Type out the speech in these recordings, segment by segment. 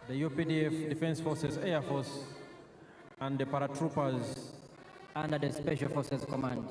the UPDF, Defense Forces, Air Force, and the paratroopers under the Special Forces Command.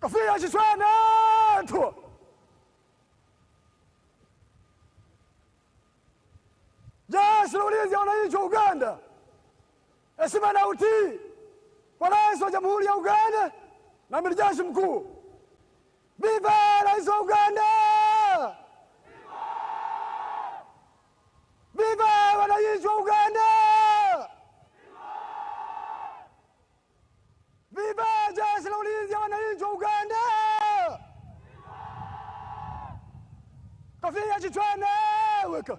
Kafia Chitwana tu. Jeshi la Ulinzi la Wananchi wa Uganda, heshima na utii kwa Rais wa Jamhuri ya Uganda na Amiri Jeshi Mkuu. Viva Rais wa Uganda! Viva wananchi wa Uganda! Viva Jeshi la Ulinzi la Wananchi wa Uganda! Kafia Chitwana weka.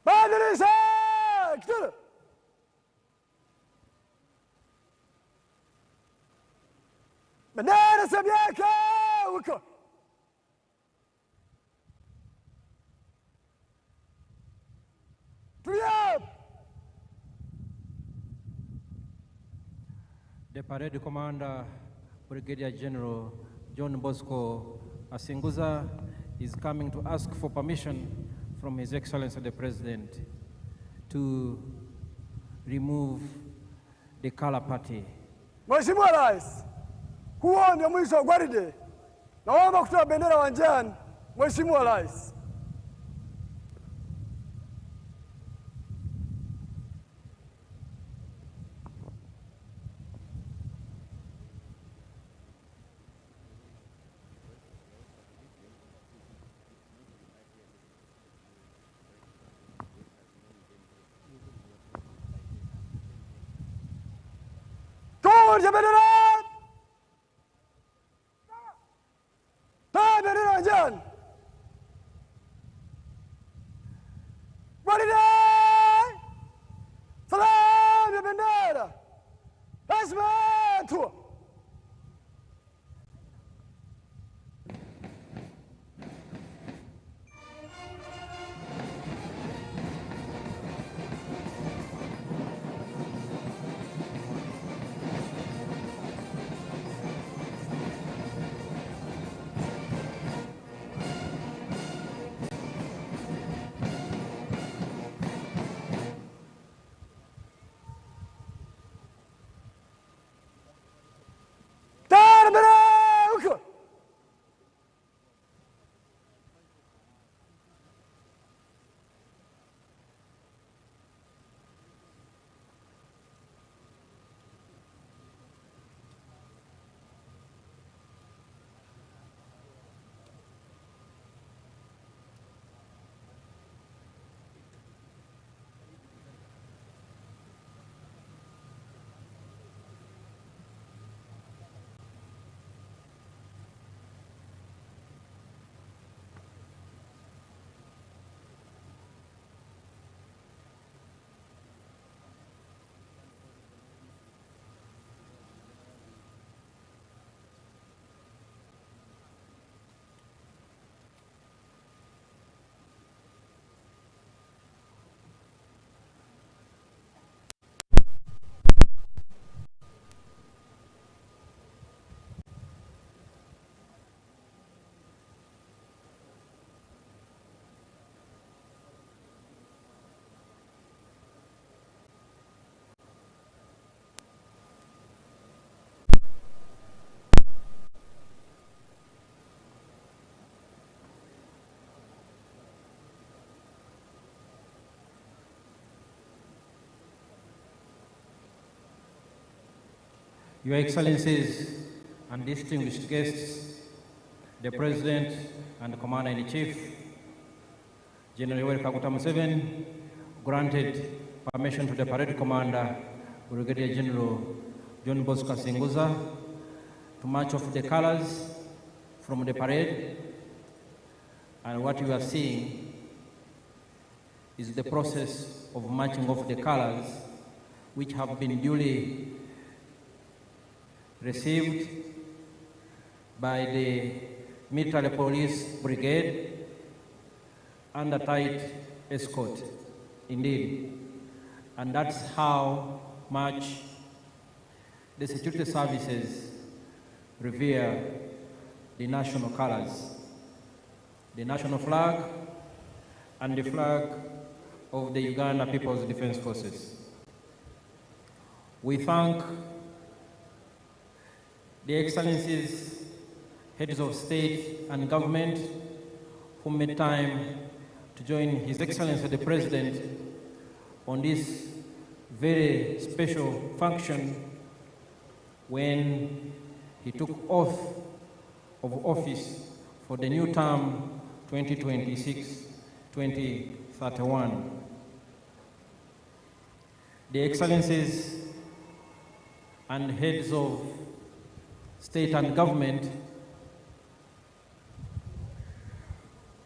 Badilisha! Kitule! Bendera Sabiaka! Wika! Tulia! The parade commander, Brigadier General John Bosco Asinguza, is coming to ask for permission from His Excellency the President to remove the color party. Mheshimiwa Rais, huo ndio mwisho wa gwaride. Naomba kutoa bendera uwanjani, Mheshimiwa Rais. Toa bendera! Toa bendera uwanjani! Gwaride! Salamu ya bendera! Heshima tu! Your Excellencies and distinguished guests, the President and Commander-in-Chief, General Yoweri Museveni, granted permission to the parade commander, Brigadier General John Bosco Asinguza, to march off the colors from the parade. And what you are seeing is the process of marching off the colors, which have been duly received by the military police brigade under tight escort. Indeed, and that's how much the security services revere the national colors, the national flag, and the flag of the Uganda People's Defense Forces. We thank the Excellencies, heads of state and government who made time to join His Excellency the President on this very special function when he took oath of office for the new term 2026-2031. The Excellencies and heads of state and government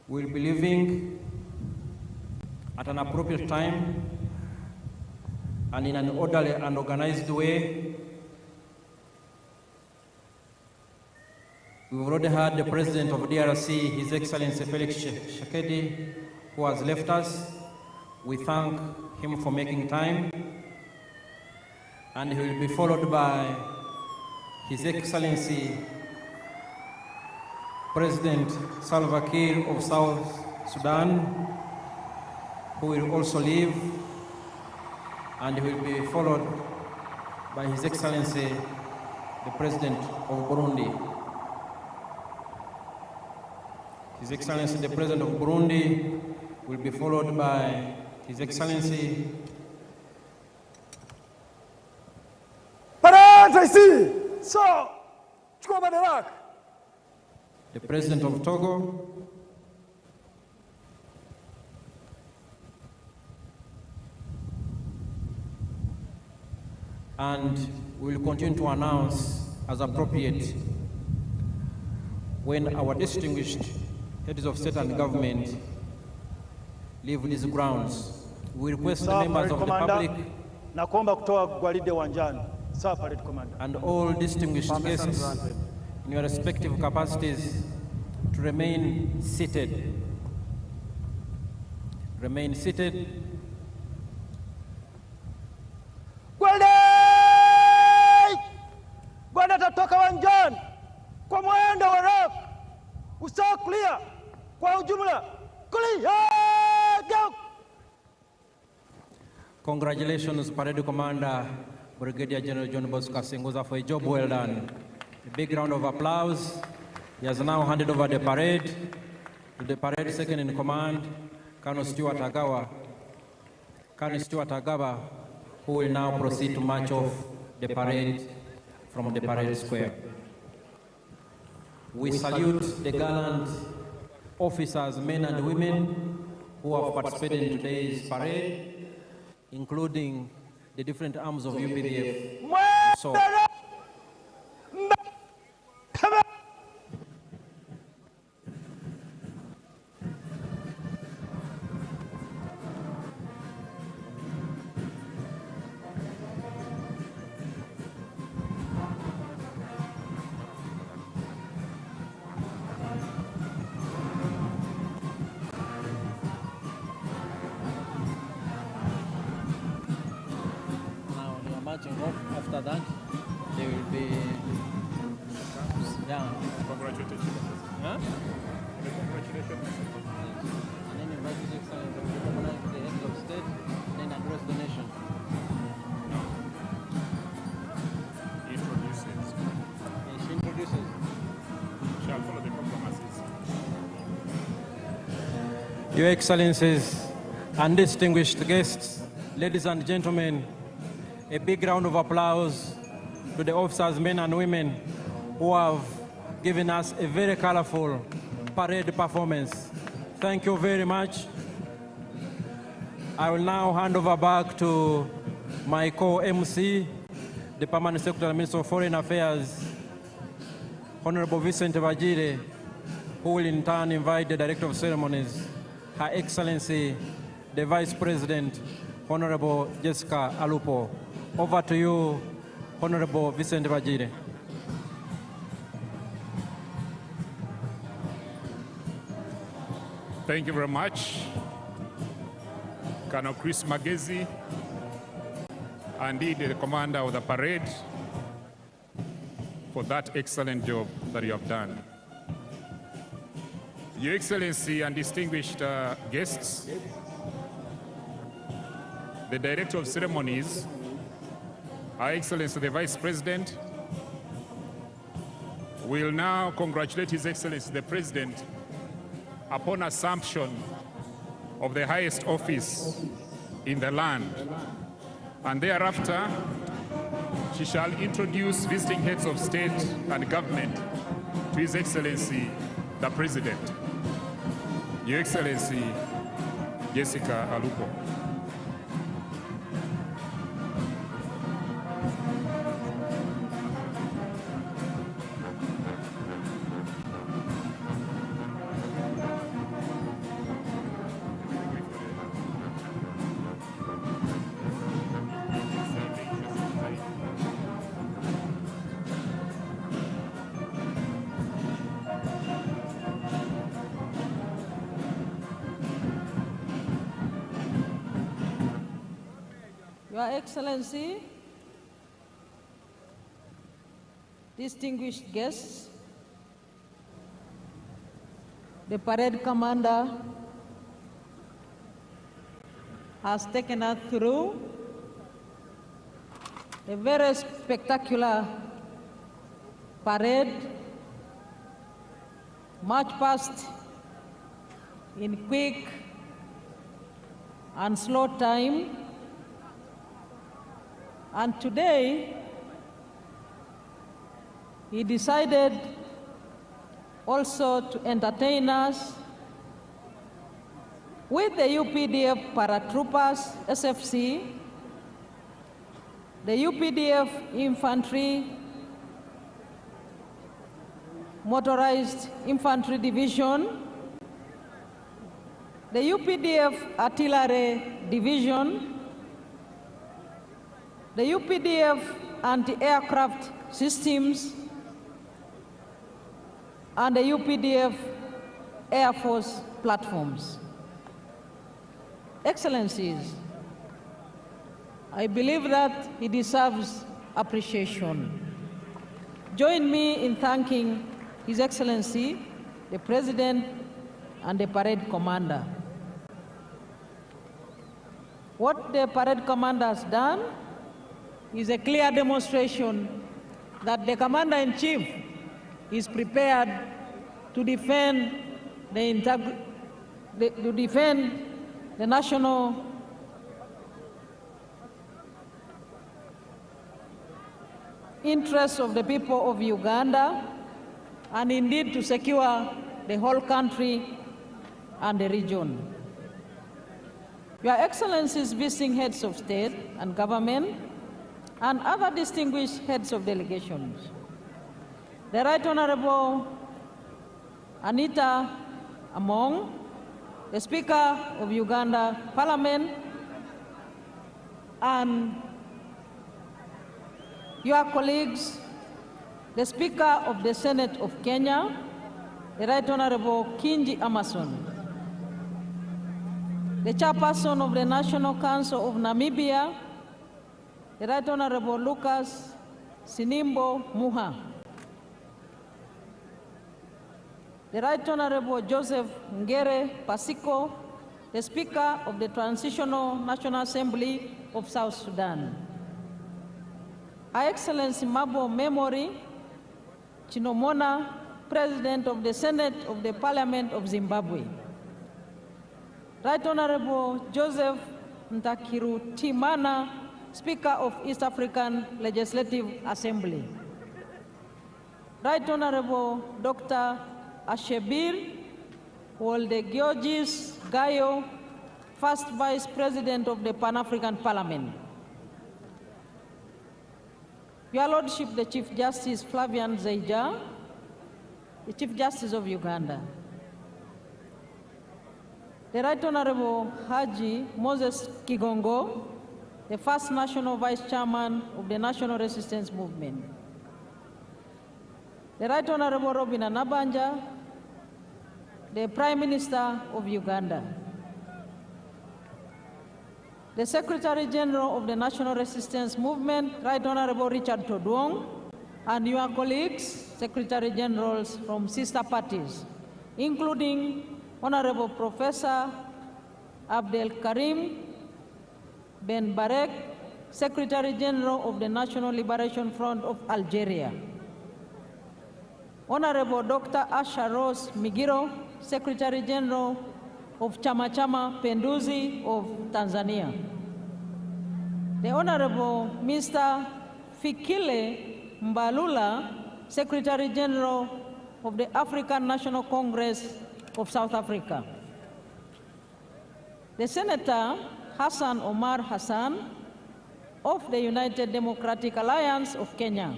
will be leaving at an appropriate time and in an orderly and organized way. We've already heard the President of DRC, His Excellency Felix Tshisekedi, who has left us. We thank him for making time. And he will be followed by His Excellency President Salva Kiir of South Sudan, who will also leave, and he will be followed by His Excellency the President of Burundi. His Excellency the President of Burundi will be followed by His Excellency So, chukua madaraka. The President of Togo, and we will continue to announce as appropriate when our distinguished heads of state and government leave these grounds. We request the members of the public na kuomba kutoa gwaride uwanjani. Sawa, Parade Commander. And all distinguished guests in your respective capacities to remain seated. Remain seated. Gwanda tatoka uwanjani kwa mwendo wa rafu. Usawa clear kwa ujumla. Clear! Go! Congratulations, Parade Commander Brigadier General John Bosco Kasenguza, for a job well done. A big round of applause. He has now handed over the parade to the parade second in command, Colonel Stuart Agawa. Colonel Stuart Agawa, who will now proceed to march off the parade from the parade square. We salute the gallant officers, men and women, who have participated in today's parade, including the different arms of UPDF. So, after that, they will be down. Congratulations. Huh? Congratulations. And then invite His Excellency to recognize the heads of state, then address the nation. He introduces. She introduces. Shall follow the proclamations. Your Excellencies and distinguished guests, ladies and gentlemen, a big round of applause to the officers, men and women, who have given us a very colorful parade performance. Thank you very much. I will now hand over back to my co-MC, the Permanent Secretary and Minister of Foreign Affairs, Honorable Vincent Vajire, who will in turn invite the Director of Ceremonies, Her Excellency, the Vice President, Honorable Jessica Alupo. Over to you, Honorable Vincent Vajire. Thank you very much. Colonel Chris Magezi, and indeed the commander of the parade for that excellent job that you have done. Your Excellency and distinguished guests, the Director of Ceremonies, Her Excellency the Vice President, will now congratulate His Excellency the President upon assumption of the highest office in the land. And thereafter, she shall introduce visiting heads of state and government to His Excellency the President. Your Excellency, Jessica Alupo. Your Excellency, distinguished guests, the parade commander has taken us through a very spectacular parade, march past in quick and slow time. And today, he decided also to entertain us with the UPDF paratroopers, SFC, the UPDF Infantry, Motorized Infantry Division, the UPDF Artillery Division, the UPDF anti-aircraft systems, and the UPDF Air Force platforms. Excellencies, I believe that he deserves appreciation. Join me in thanking His Excellency, the President, and the parade commander. What the parade commander has done is a clear demonstration that the Commander-in-Chief is prepared to defend the national interests of the people of Uganda, and indeed to secure the whole country and the region. Your Excellencies, visiting heads of state and government, and other distinguished heads of delegations, the Right Honorable Anita Among, the Speaker of Uganda Parliament, and your colleagues, the Speaker of the Senate of Kenya, the Right Honorable Kingi Amason, the Chairperson of the National Council of Namibia, the Right Honorable Lucas Sinimbo Muha, the Right Honorable Joseph Ngere Pasiko, the Speaker of the Transitional National Assembly of South Sudan, Her Excellency Mabo Memory Chinomona, President of the Senate of the Parliament of Zimbabwe, Right Honorable Joseph Ntakiru Timana, Speaker of East African Legislative Assembly, Right Honorable Dr. Ashebir Wolde-Georgis Gayo, First Vice President of the Pan-African Parliament, Your Lordship, the Chief Justice Flavian Zeija, the Chief Justice of Uganda, the Right Honorable Haji Moses Kigongo, the first National Vice Chairman of the National Resistance Movement, the Right Honorable Robin Anabanja, the Prime Minister of Uganda, the Secretary General of the National Resistance Movement, Right Honorable Richard Todwong, and your colleagues, Secretary Generals from sister parties, including Honorable Professor Abdel Karim Ben Barek, Secretary General of the National Liberation Front of Algeria, Honorable Dr. Asha Rose Migiro, Secretary General of Chama Chama Penduzi of Tanzania, the Honorable Mr. Fikile Mbalula, Secretary General of the African National Congress of South Africa, the Senator Hassan Omar Hassan of the United Democratic Alliance of Kenya,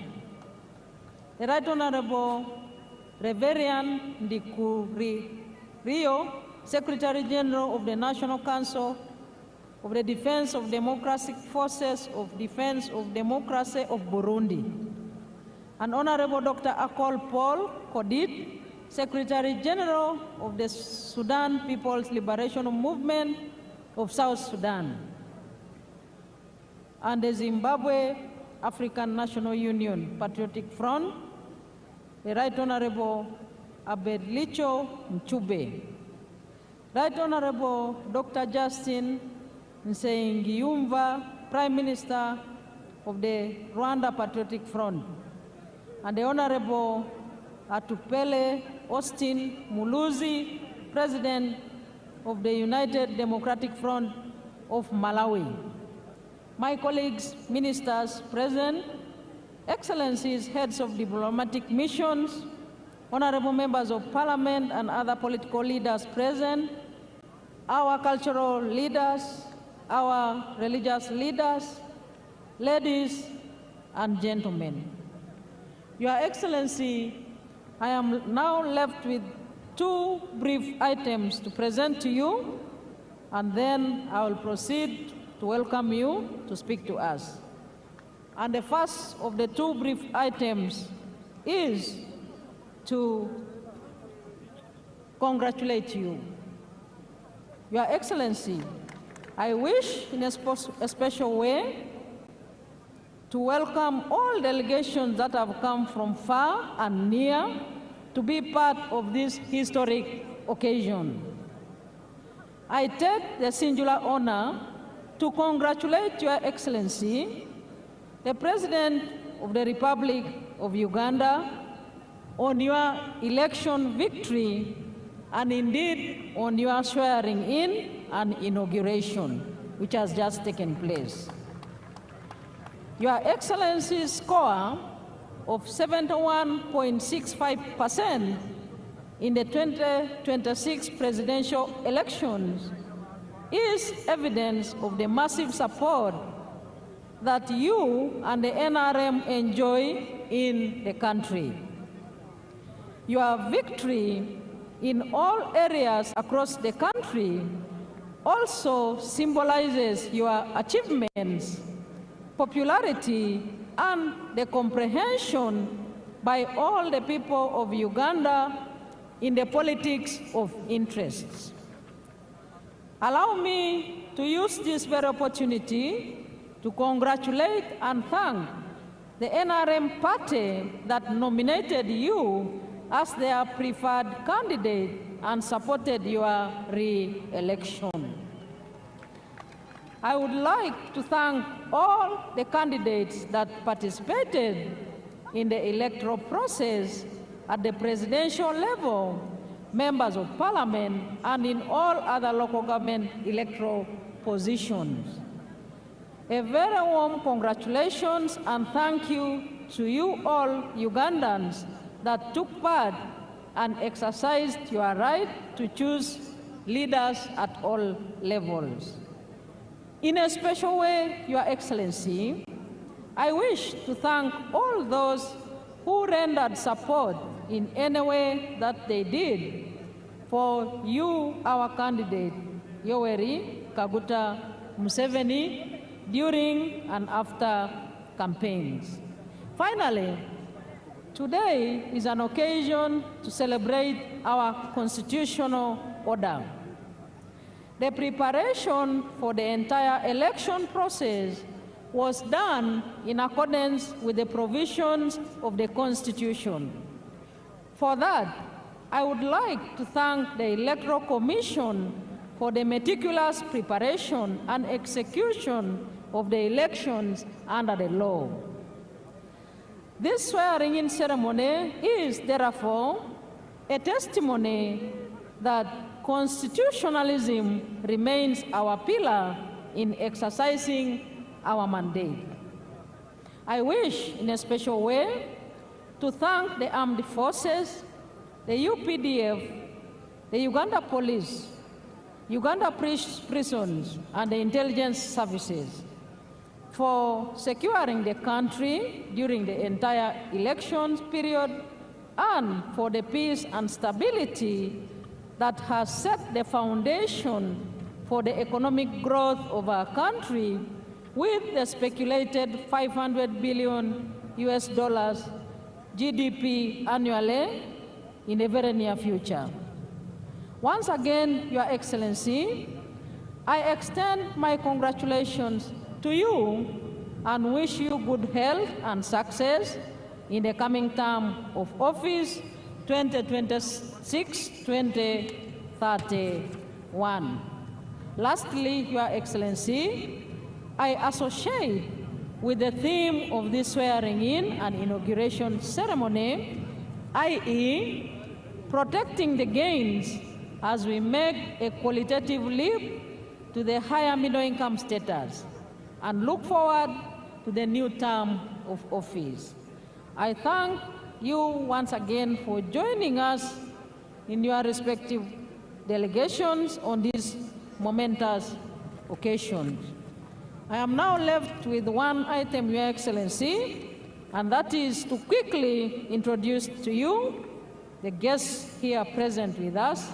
the Right Honorable Reverend Ndikuriyo, Secretary General of the National Council of the Defense of Democratic Forces of Defense of Democracy of Burundi, and Honorable Dr. Akol Paul Kodit, Secretary General of the Sudan People's Liberation Movement of South Sudan, and the Zimbabwe African National Union Patriotic Front, the Right Honorable Abedlicho Mchube, Right Honorable Dr. Justin Nsengiyumva, Prime Minister of the Rwanda Patriotic Front, and the Honorable Atupele Austin Muluzi, President of the United Democratic Front of Malawi. My colleagues, ministers present, excellencies, heads of diplomatic missions, honorable members of parliament and other political leaders present, our cultural leaders, our religious leaders, ladies and gentlemen. Your Excellency, I am now left with two brief items to present to you, and then I will proceed to welcome you to speak to us. And the first of the two brief items is to congratulate you. Your Excellency, I wish in a special way to welcome all delegations that have come from far and near to be part of this historic occasion. I take the singular honor to congratulate Your Excellency, the President of the Republic of Uganda, on your election victory and indeed on your swearing in and inauguration, which has just taken place. Your Excellency's score of 71.65% in the 2026 presidential elections is evidence of the massive support that you and the NRM enjoy in the country. Your victory in all areas across the country also symbolizes your achievements, popularity, and the comprehension by all the people of Uganda in the politics of interests. Allow me to use this very opportunity to congratulate and thank the NRM party that nominated you as their preferred candidate and supported your re-election. I would like to thank all the candidates that participated in the electoral process at the presidential level, members of parliament, and in all other local government electoral positions. A very warm congratulations and thank you to you all Ugandans that took part and exercised your right to choose leaders at all levels. In a special way, Your Excellency, I wish to thank all those who rendered support in any way that they did for you, our candidate, Yoweri Kaguta Museveni, during and after campaigns. Finally, today is an occasion to celebrate our constitutional order. the preparation for the entire election process was done in accordance with the provisions of the Constitution. For that, I would like to thank the Electoral Commission for the meticulous preparation and execution of the elections under the law. This swearing-in ceremony is, therefore, a testimony that constitutionalism remains our pillar in exercising our mandate. I wish, in a special way, to thank the armed forces, the UPDF, the Uganda Police, Uganda prisons, and the intelligence services for securing the country during the entire elections period and for the peace and stability that has set the foundation for the economic growth of our country with the speculated $500 billion GDP annually in the very near future. Once again, Your Excellency, I extend my congratulations to you and wish you good health and success in the coming term of office 2026-2031. Lastly, Your Excellency, I associate with the theme of this swearing-in and inauguration ceremony, i.e., protecting the gains as we make a qualitative leap to the higher middle-income status and look forward to the new term of office. I thank you once again for joining us in your respective delegations on these momentous occasions. I am now left with one item, Your Excellency, and that is to quickly introduce to you the guests here present with us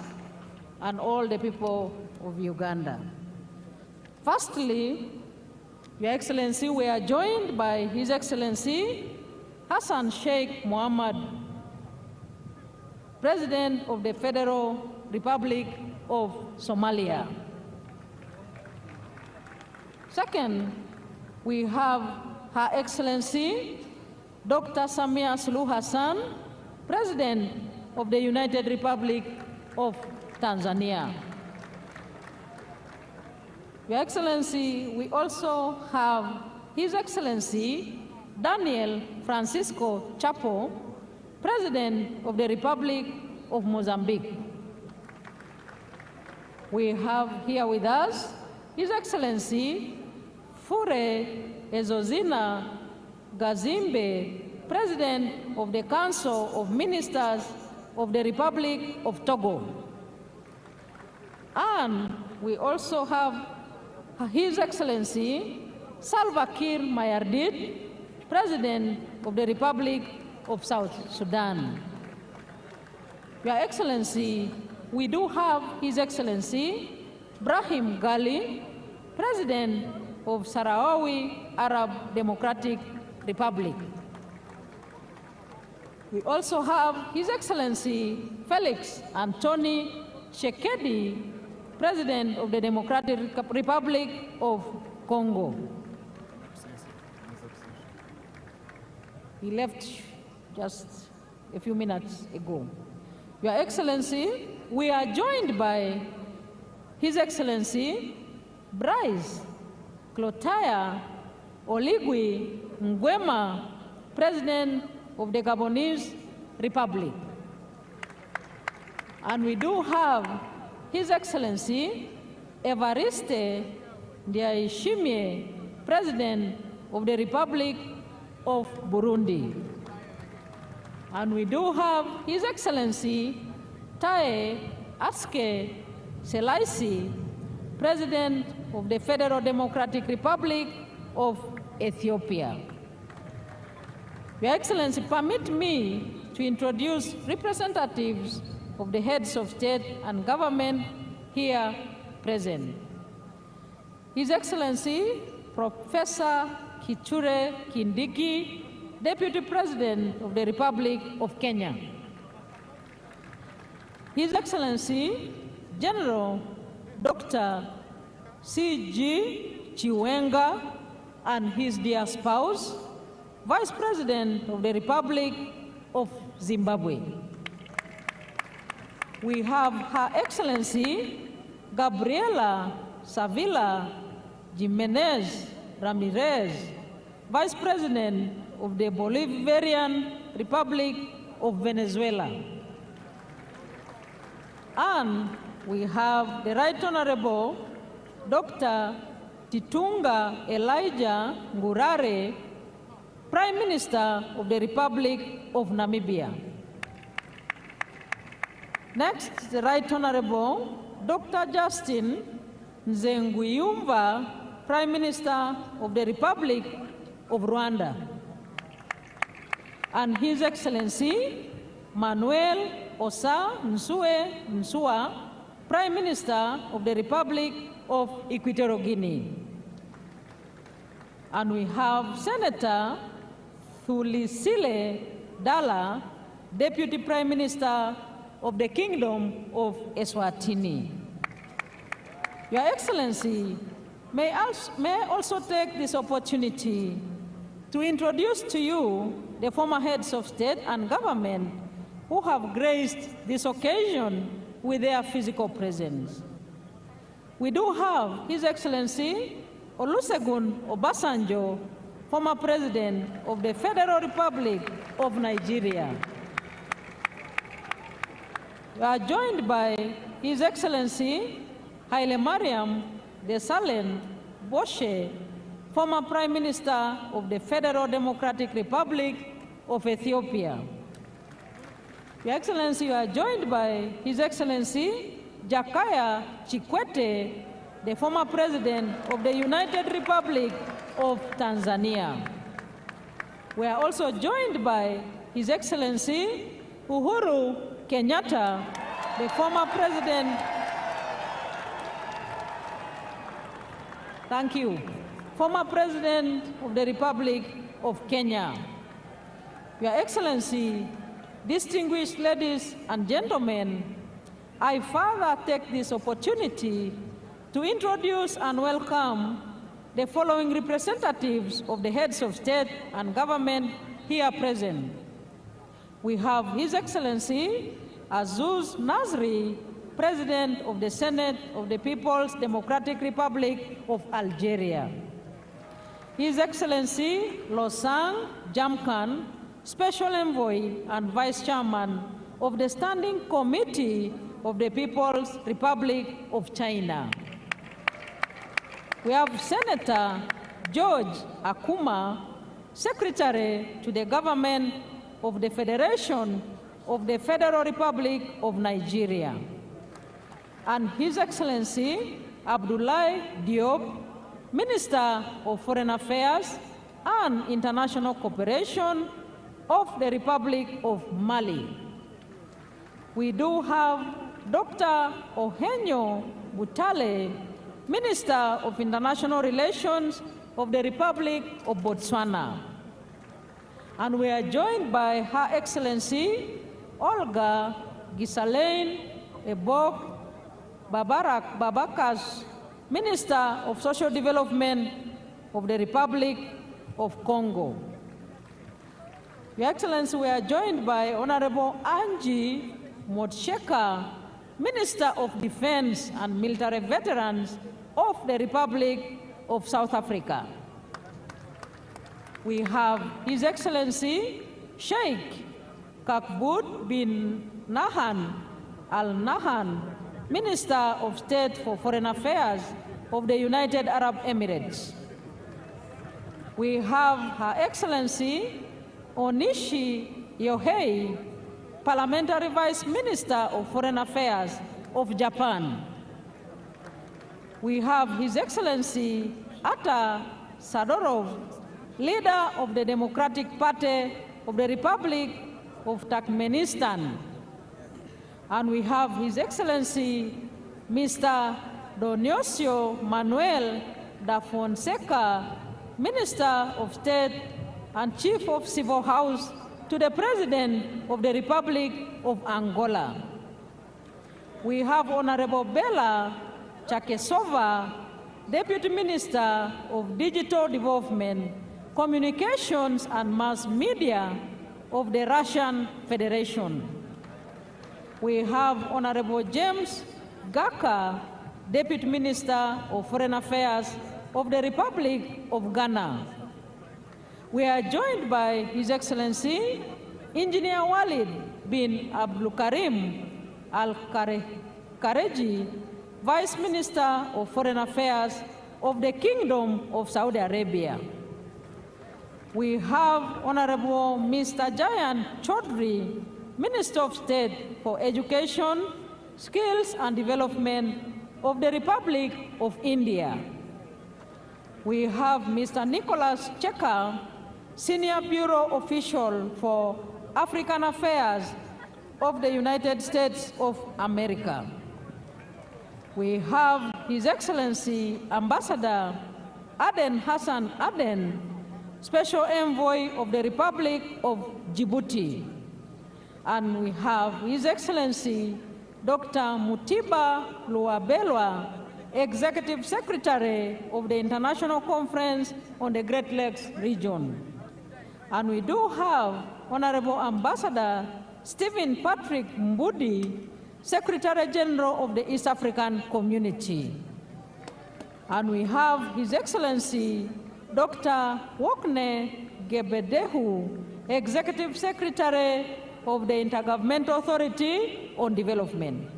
and all the people of Uganda. Firstly, Your Excellency, we are joined by His Excellency Hassan Sheikh Mohammed, President of the Federal Republic of Somalia. Second, we have Her Excellency Dr. Samia Suluhu Hassan, President of the United Republic of Tanzania. Your Excellency, we also have His Excellency Daniel Francisco Chapo, President of the Republic of Mozambique. We have here with us His Excellency Fure Ezozina Gazimbe, President of the Council of Ministers of the Republic of Togo. And we also have His Excellency Salva Kiir Mayardit, President of the Republic of South Sudan. Your Excellency, we do have His Excellency Brahim Gali, President of Sahrawi Arab Democratic Republic. We also have His Excellency Felix Anthony Tshisekedi, President of the Democratic Republic of Congo. He left just a few minutes ago. Your Excellency, we are joined by His Excellency Bryce Clotaire Oligui Nguema, President of the Gabonese Republic. And we do have His Excellency Evariste Ndayishimiye, President of the Republic of Burundi. And we do have His Excellency Taye Atske Selassie, President of the Federal Democratic Republic of Ethiopia. Your Excellency, permit me to introduce representatives of the heads of state and government here present. His Excellency Professor Kithure Kindiki, Deputy President of the Republic of Kenya. His Excellency General Dr. C.G. Chiwenga and his dear spouse, Vice President of the Republic of Zimbabwe. We have Her Excellency Gabriela Savila Jimenez Ramirez, Vice President of the Bolivarian Republic of Venezuela. And we have the Right Honorable Dr. Titunga Elijah Ngurare, Prime Minister of the Republic of Namibia. Next, the Right Honorable Dr. Justin Nzenguyumva, Prime Minister of the Republic of Rwanda. And His Excellency Manuel Osa Nsue Nsua, Prime Minister of the Republic of Equatorial Guinea. And we have Senator Thulisile Dala, Deputy Prime Minister of the Kingdom of Eswatini. Your Excellency, may I also take this opportunity to introduce to you the former heads of state and government who have graced this occasion with their physical presence. We do have His Excellency Olusegun Obasanjo, former President of the Federal Republic of Nigeria. We are joined by His Excellency Haile Mariam Desalegn Boshe, former Prime Minister of the Federal Democratic Republic of Ethiopia. Your Excellency, you are joined by His Excellency Jakaya Kikwete, the former President of the United Republic of Tanzania. We are also joined by His Excellency Uhuru Kenyatta, the former President. Thank you. Former President of the Republic of Kenya. Your Excellency, distinguished ladies and gentlemen, I further take this opportunity to introduce and welcome the following representatives of the heads of state and government here present. We have His Excellency Azuz Nasri, President of the Senate of the People's Democratic Republic of Algeria. His Excellency Losang Jamkan, Special Envoy and Vice Chairman of the Standing Committee of the People's Republic of China. We have Senator George Akuma, Secretary to the Government of the Federation of the Federal Republic of Nigeria. And His Excellency Abdoulaye Diop, Minister of Foreign Affairs and International Cooperation of the Republic of Mali. We do have Dr. Ohenyo Butale, Minister of International Relations of the Republic of Botswana. And we are joined by Her Excellency Olga Gisalaine Ebok Babarak Babakas, Minister of Social Development of the Republic of Congo. Your Excellency, we are joined by Honorable Angie Motsheka, Minister of Defense and Military Veterans of the Republic of South Africa. We have His Excellency Sheikh Kakbut bin Nahan Al Nahan, Minister of State for Foreign Affairs of the United Arab Emirates. We have Her Excellency Onishi Yohei, Parliamentary Vice Minister of Foreign Affairs of Japan. We have His Excellency Atta Sadorov, Leader of the Democratic Party of the Republic of Turkmenistan. And we have His Excellency Mr. Dionisio Manuel da Fonseca, Minister of State and Chief of Civil House to the President of the Republic of Angola. We have Honorable Bella Chakesova, Deputy Minister of Digital Development, Communications and Mass Media of the Russian Federation. We have Honorable James Gaka, Deputy Minister of Foreign Affairs of the Republic of Ghana. We are joined by His Excellency Engineer Walid bin Abdulkarim Al-Kareji, Vice Minister of Foreign Affairs of the Kingdom of Saudi Arabia. We have Honorable Mr. Jayan Chaudhry, Minister of State for Education, Skills and Development of the Republic of India. We have Mr. Nicholas Checker, Senior Bureau Official for African Affairs of the United States of America. We have His Excellency Ambassador Aden Hassan Aden, Special Envoy of the Republic of Djibouti. And we have His Excellency Dr. Mutiba Luabelwa, Executive Secretary of the International Conference on the Great Lakes region. And we do have Honorable Ambassador Stephen Patrick Mbudi, Secretary General of the East African Community. And we have His Excellency Dr. Wokne Gebedehu, Executive Secretary of the Intergovernmental Authority on Development.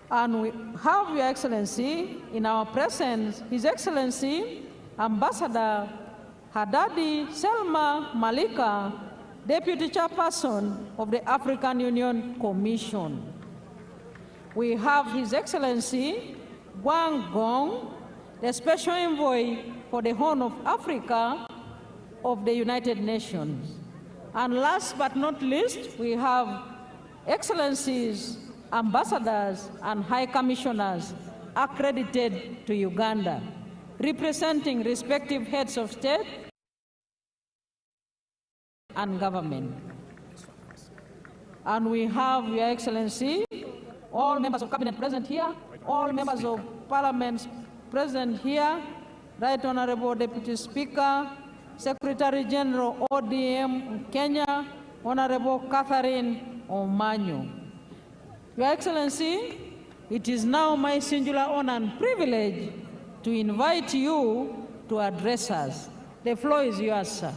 And we have Your Excellency in our presence, His Excellency Ambassador Hadadi Selma Malika, Deputy Chairperson of the African Union Commission. We have His Excellency Wang Gong, the Special Envoy for the Horn of Africa of the United Nations. And last but not least, we have Excellencies, Ambassadors, and High Commissioners accredited to Uganda, representing respective heads of state and government. And we have, Your Excellency, all members of Cabinet present here, all members of Parliament present here, Right Honorable Deputy Speaker, Secretary General ODM Kenya, Honorable Catherine Omanyo. Your Excellency, it is now my singular honor and privilege to invite you to address us. The floor is yours, sir.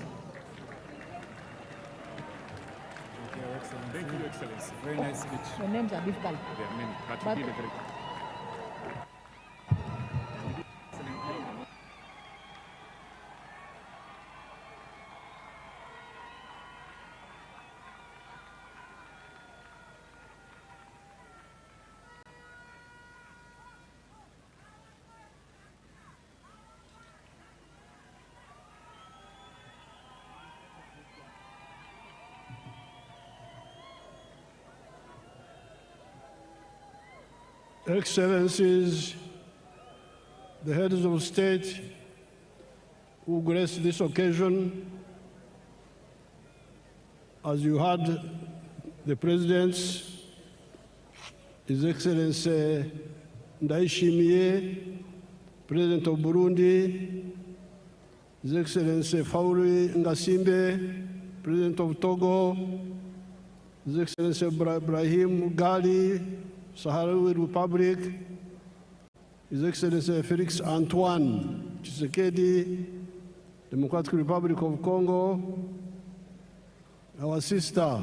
Thank you, Your Excellency. Very nice speech. Your names are difficult. There are many, but But- you did a very Excellencies, the heads of state who grace this occasion, as you heard the presidents, His Excellency Ndayishimiye, President of Burundi, His Excellency Fauri Ngasimbe, President of Togo, His Excellency Ibrahim Gali, Sahrawi Republic, His Excellency Felix Antoine Tshisekedi, Democratic Republic of Congo, our sister,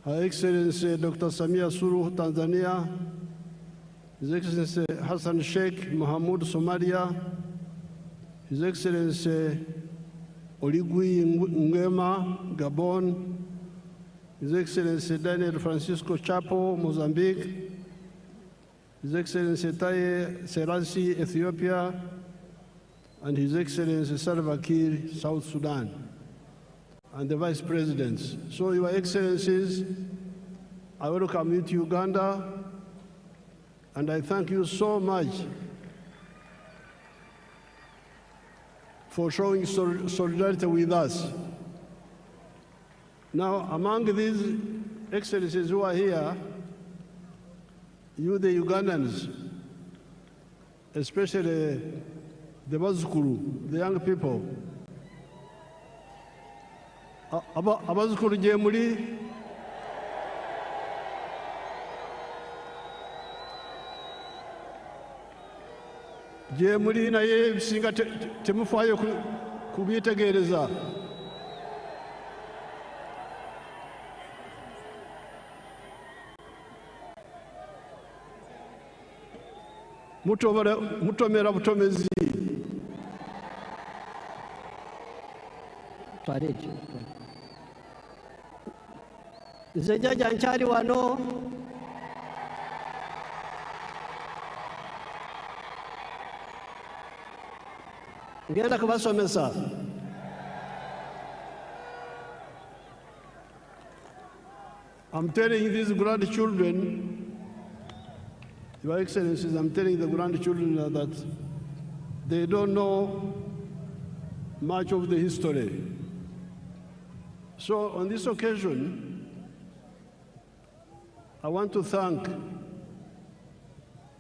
Her Excellency Dr. Samia Suluhu, Tanzania, His Excellency Hassan Sheikh Mohamud, Somalia, His Excellency Oligui Nguema, Gabon, His Excellency Daniel Francisco Chapo, Mozambique, His Excellency Taye Selassie, Ethiopia, and His Excellency Salva Kiir, South Sudan, and the Vice Presidents. So, Your Excellencies, I welcome you to Uganda, and I thank you so much for showing solidarity with us. Now, among these excellencies who are here, you, the Ugandans, especially the Bazukuru, the young people. Abazukuru Jemuli, Jemuli naye singa temufaayo kubyetegereza. Mutomera butomezi. Nze jjajja nkyali wano ngenda kubasomesa. I'm telling these grandchildren, Your Excellencies, I'm telling the grandchildren that they don't know much of the history. So on this occasion, I want to thank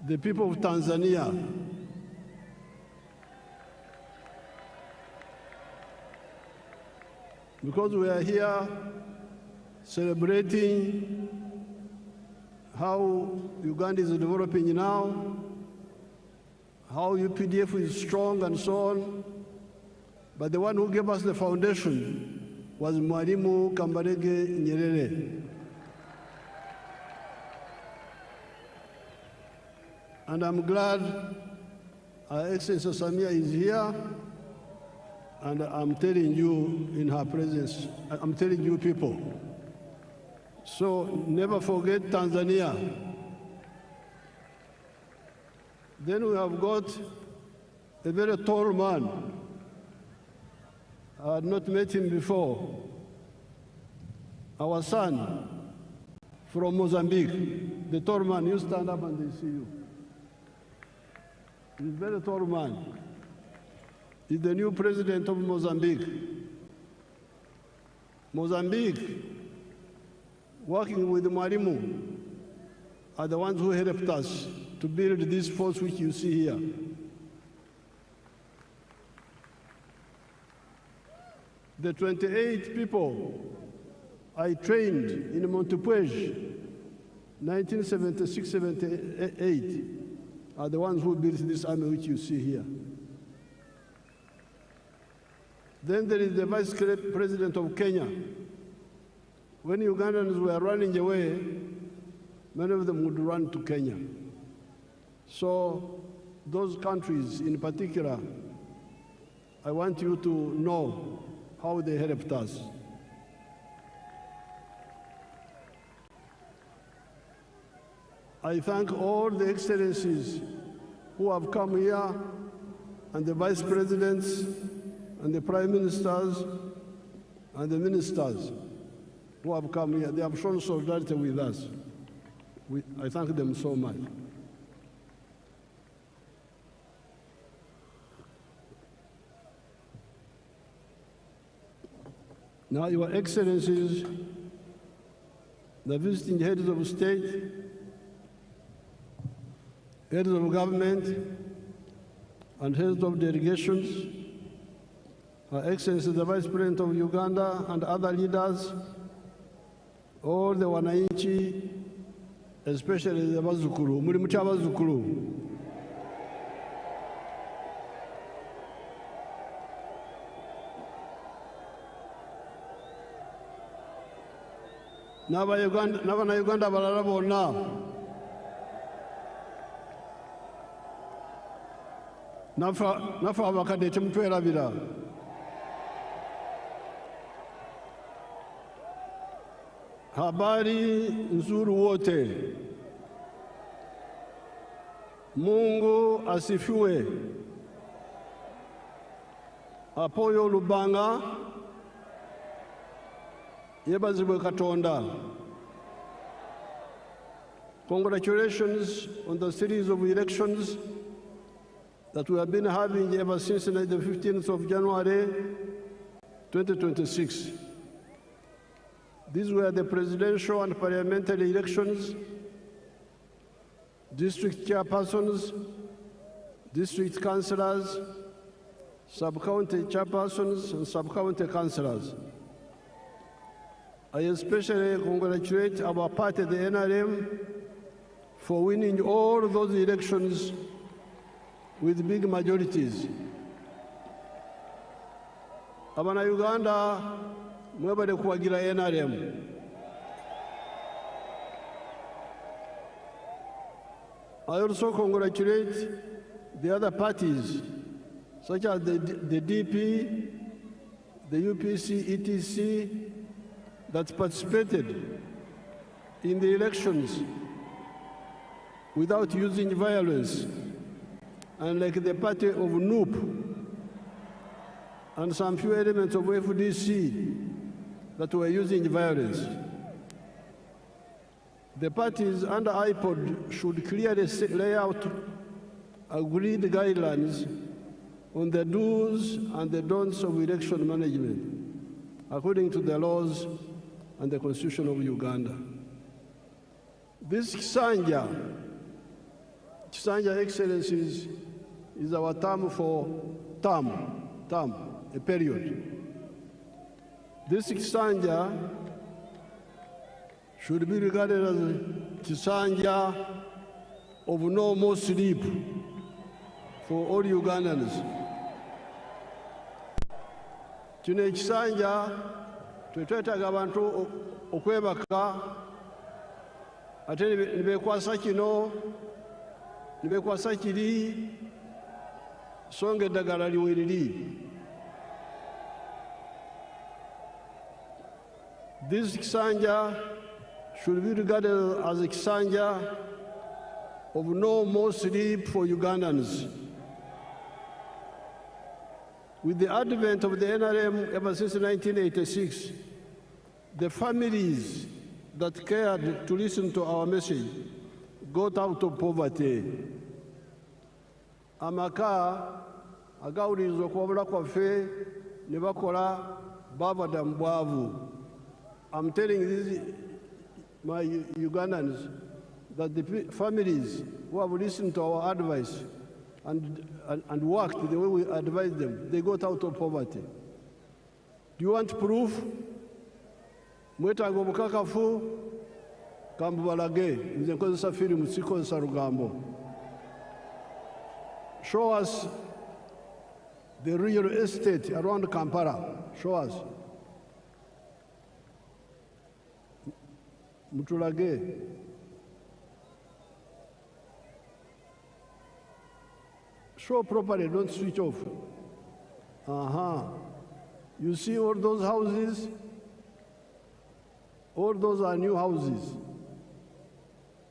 the people of Tanzania because we are here celebrating how Uganda is developing now, how UPDF is strong and so on. But the one who gave us the foundation was Mwalimu Kambarage Nyerere. And I'm glad Our Excellency Samia is here, and I'm telling you in her presence, I'm telling you people. So never forget Tanzania. Then we have got a very tall man. I had not met him before. Our son from Mozambique, the tall man, you stand up and they see you. He's a very tall man. He's the new president of Mozambique. Mozambique, working with Mwalimu, are the ones who helped us to build this force which you see here. The 28 people I trained in Montepuez, 1976-78, are the ones who built this army which you see here. Then there is the Vice President of Kenya. When Ugandans were running away, many of them would run to Kenya. So those countries in particular, I want you to know how they helped us. I thank all the excellencies who have come here, and the vice presidents, and the prime ministers, and the ministers who have come here. They have shown solidarity with us. I thank them so much. Now, Your Excellencies, the visiting heads of state, heads of government, and heads of delegations, Her Excellency the Vice President of Uganda and other leaders, all the wananchi, especially the Bazukuru, muri mucha Bazukuru. N'Abanyayuganda balala bonna nafe abakadde temutwerabira. Habari nzuri wote. Mungu asifiwe. Apoyo Lubanga yebazibwe Katonda. Congratulations on the series of elections that we have been having ever since the 15th of January 2026. These were the presidential and parliamentary elections, district chairpersons, district councillors, sub-county chairpersons, and sub-county councillors. I especially congratulate our party, the NRM, for winning all those elections with big majorities. Abana Uganda, mwebale kuwagira NRM. I also congratulate the other parties, such as the DP, the UPC, ETC, that participated in the elections without using violence, and like the party of NUP and some few elements of FDC that were using violence. The parties under IPOD should clearly lay out agreed guidelines on the do's and the don'ts of election management, according to the laws and the Constitution of Uganda. This Kisanja Excellencies, is our term for a period. This Kisanja should be regarded as a Kisanja of no more sleep for all Ugandans. Kino ekisanja twetwetaaga abantu okwebaka ate nibekwasa kino nibekwasa kiri songa eddagala liweriri. This Kisanja should be regarded as a Kisanja of no more sleep for Ugandans. With the advent of the NRM ever since 1986, the families that cared to listen to our message got out of poverty. Amaka agawuliriza okwabula kwaffe ne bakola bavada mu bwavu. I'm telling these, my Ugandans, that the families who have listened to our advice and worked the way we advised them, they got out of poverty. Do you want proof? Mwetaaga obukakafu kambubalage, nze nkozesa firimu sikozesa lugambo. Show us the real estate around Kampala. Show us. Mutulage. Show properly, don't switch off. You see all those houses? All those are new houses.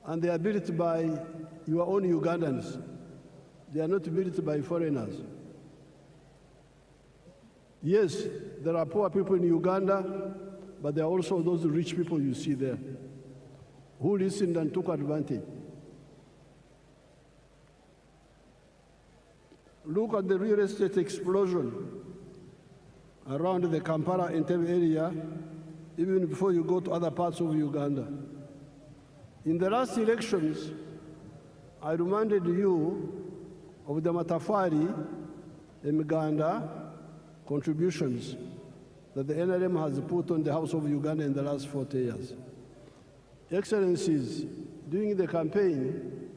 And they are built by your own Ugandans. They are not built by foreigners. Yes, there are poor people in Uganda, but there are also those rich people you see there who listened and took advantage. Look at the real estate explosion around the Kampala Entebbe area, even before you go to other parts of Uganda. In the last elections, I reminded you of the Matafari Emiganda contributions that the NRM has put on the House of Uganda in the last 40 years. Excellencies, during the campaign,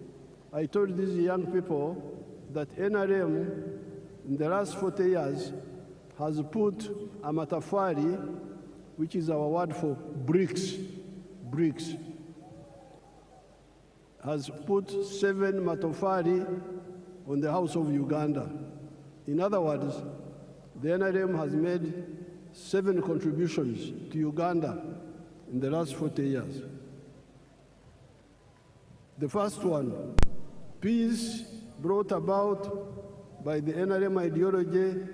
I told these young people that NRM in the last 40 years has put a matafari, which is our word for bricks, has put 7 matafari on the House of Uganda. In other words, the NRM has made 7 contributions to Uganda in the last 40 years. The first one, peace brought about by the NRM ideology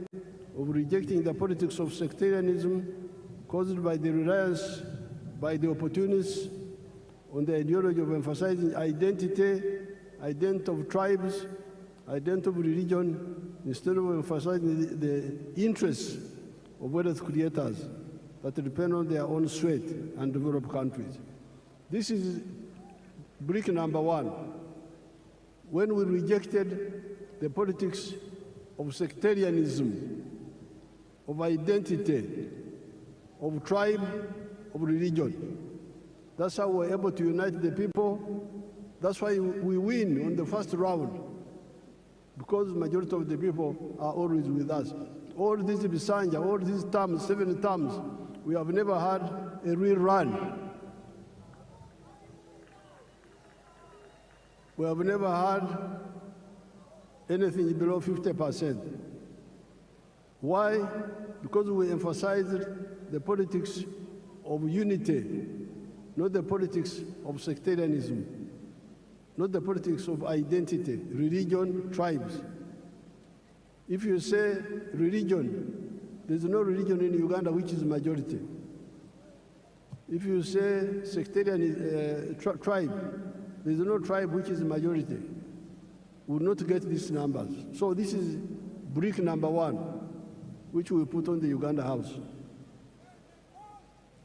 of rejecting the politics of sectarianism caused by the reliance by the opportunists on the ideology of emphasizing identity of tribes, identity of religion, instead of emphasizing the interests of wealth creators that depend on their own sweat and developed countries. This is brick number 1. When we rejected the politics of sectarianism, of identity, of tribe, of religion. That's how we're able to unite the people. That's why we win on the first round, because the majority of the people are always with us. All these Bisanja, all these terms, 7 terms, we have never had a real run. We have never had anything below 50%. Why? Because we emphasized the politics of unity, not the politics of sectarianism, not the politics of identity, religion, tribes. If you say religion, there's no religion in Uganda which is majority. If you say sectarian tribe, there's no tribe which is majority. We will not get these numbers. So this is brick number 1, which we put on the Uganda House.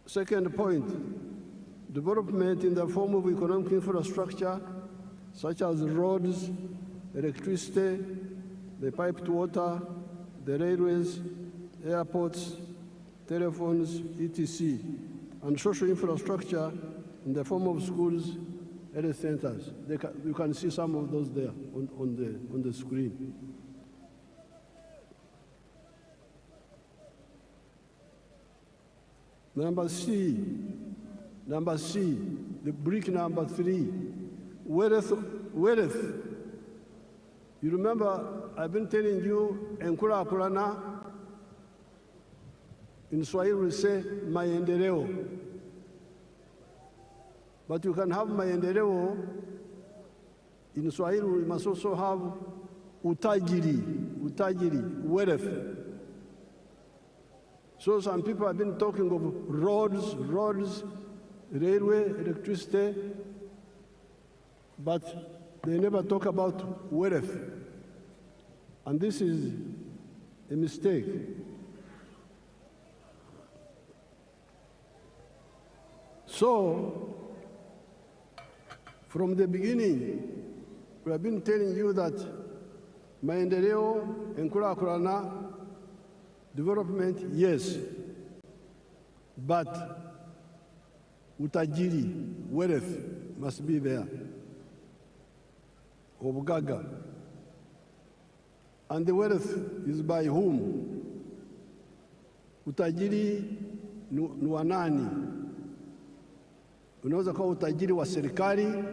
Second point, development in the form of economic infrastructure, such as roads, electricity, the piped water, the railways, airports, telephones, etc., and social infrastructure in the form of schools, health centers. You can see some of those there on the screen. Number C, the brick number 3, wealth. You remember, I've been telling you, Enkura Kurana, in Swahili we say, maendeleo. But you can have maendeleo, in Swahili we must also have utajiri, wealth. So some people have been talking of roads, railway, electricity, but they never talk about wealth. And this is a mistake. So, from the beginning, we have been telling you that maendeleo, enkurakurana, development, yes, but utajiri, wealth, must be there. Obugaga. And the wealth is by whom? Utajiri ni wa nani? Unaweza kuwa utajiri wa serikali,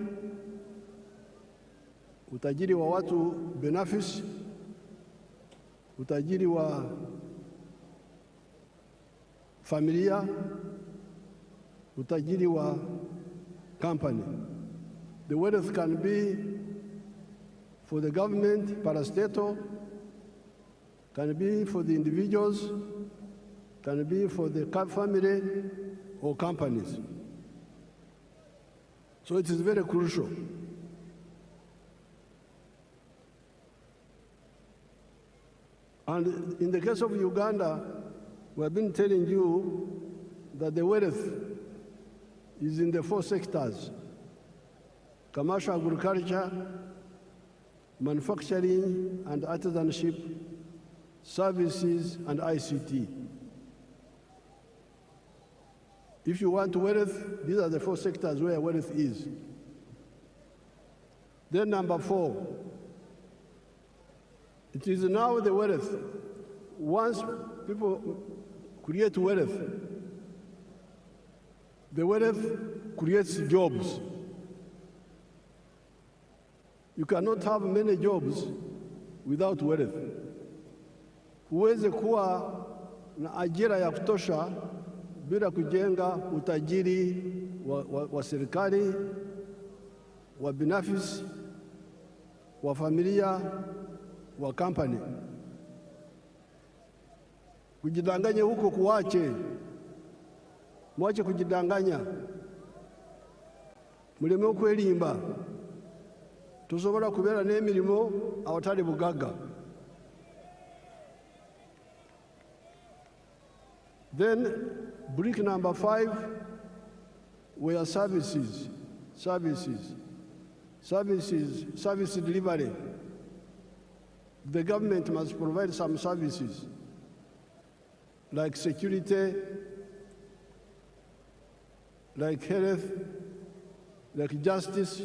utajiri wa watu binafsi, utajiri wa familia, utajiri wa company. The wealth can be for the government, parastatal, can be for the individuals, can be for the family or companies. So it is very crucial. And in the case of Uganda, we have been telling you that the wealth is in the 4 sectors: commercial agriculture, manufacturing and artisanship, services, and ICT. If you want wealth, these are the 4 sectors where wealth is. Then number 4, it is now the wealth. Once people create wealth, the wealth creates jobs. You cannot have many jobs without wealth. Huwezi kuwa na ajira ya kutosha bila kujenga utajiri wa serikali, wa binafsi, wa familia, wa company. Kujidanganya huko kuache. Mwache kujidanganya. Muleme okwelimba. Tusobola kubeera n'emirimo awatali bugaga. Then brick number 5 were services. Service delivery. the government must provide some services like security, like health, like justice.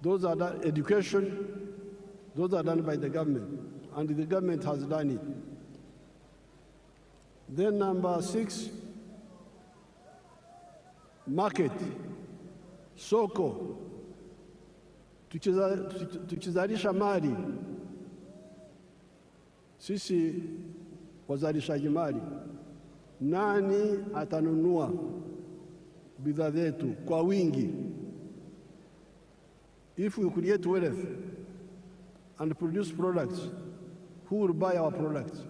Those are done, education, those are done by the government, and the government has done it. Then number 6, market, soko, tukizalisha mali, sisi wazalishaji mali, nani atanunua bidhaa zetu kwa wingi? If we create wealth and produce products, who will buy our products?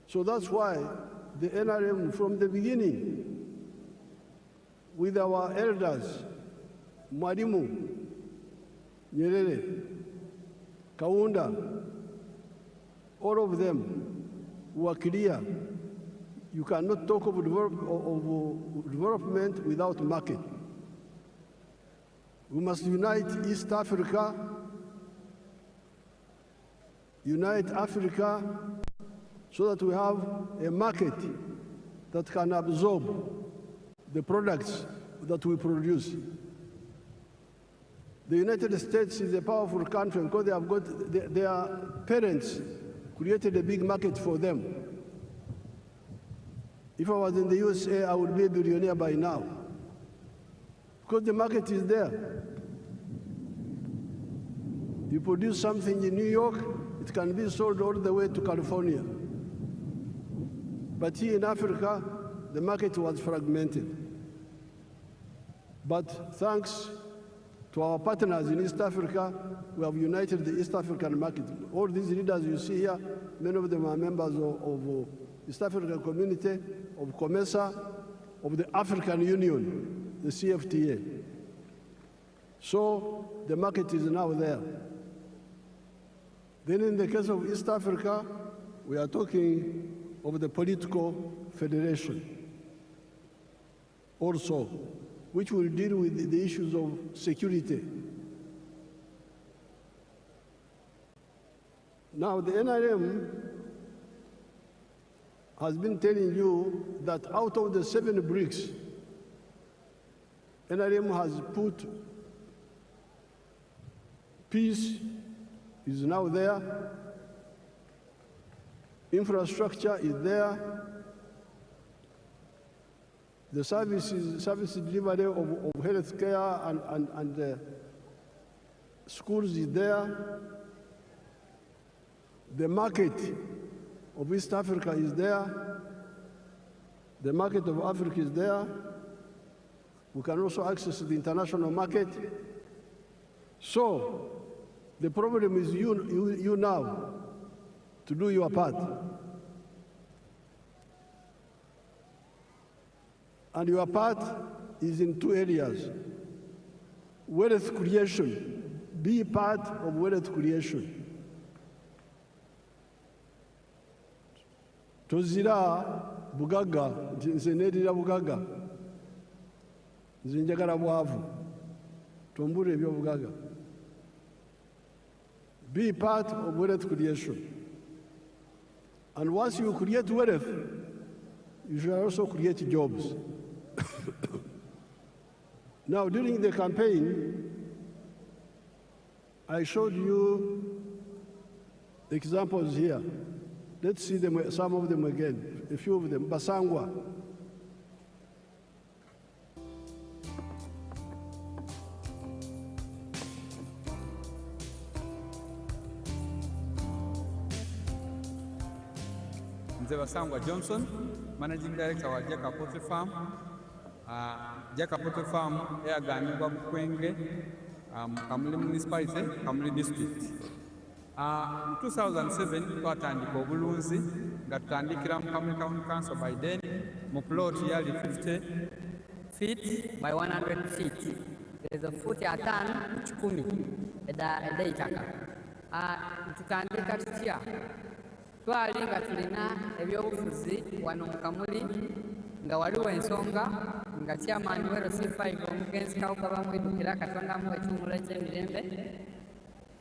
So that's why the NRM from the beginning, with our elders, Mwalimu, Nyerere, Kaunda, all of them were clear. You cannot talk of development without market. We must unite East Africa, unite Africa so that we have a market that can absorb the products that we produce. The United States is a powerful country because they have got their parents created a big market for them. If I was in the USA, I would be a billionaire by now, because the market is there. You produce something in New York, it can be sold all the way to California. But here in Africa, the market was fragmented. But thanks to our partners in East Africa, we have united the East African market. All these leaders you see here, many of them are members of East African Community, of COMESA, of the African Union, the CFTA. So the market is now there. Then in the case of East Africa, we are talking of the political federation also, which will deal with the issues of security. Now, the NRM has been telling you that out of the 7 bricks, NRM has put peace is now there, infrastructure is there, the service delivery of health care and schools is there, the market of East Africa is there, the market of Africa is there, we can also access the international market. So the problem is you now to do your part. And your part is in 2 areas. Wealth creation. Be part of wealth creation. Tozira bugaga, nze neerira bugaga. Nze njagala bwavu. Tombula ebyobugaga. Be part of wealth creation. And once you create wealth, you should also create jobs. Now, during the campaign, I showed you examples here. Let's see them, some of them again, a few of them. Basangwa. Basangwa Johnson, Managing Director wa Jaka Poultry Farm. Jaka Poultry Farm eyagambibwa Bukwenge, Kamuli Municipality, Kamuli District. In 2007 twatandika obulunzi nga tutandikira mu Kamuli Town Council by then mu plot yali 50 feet by 100 feet. There's a foot atano 10 edaitaka. Tutandika tutya twali nga tulina ebyobufuzi wano mu Kamuli nga waliwo ensonga nga chairman wero C5 omugenzi kawuka bamwedukira Katonda mu ekimula ky'emirembe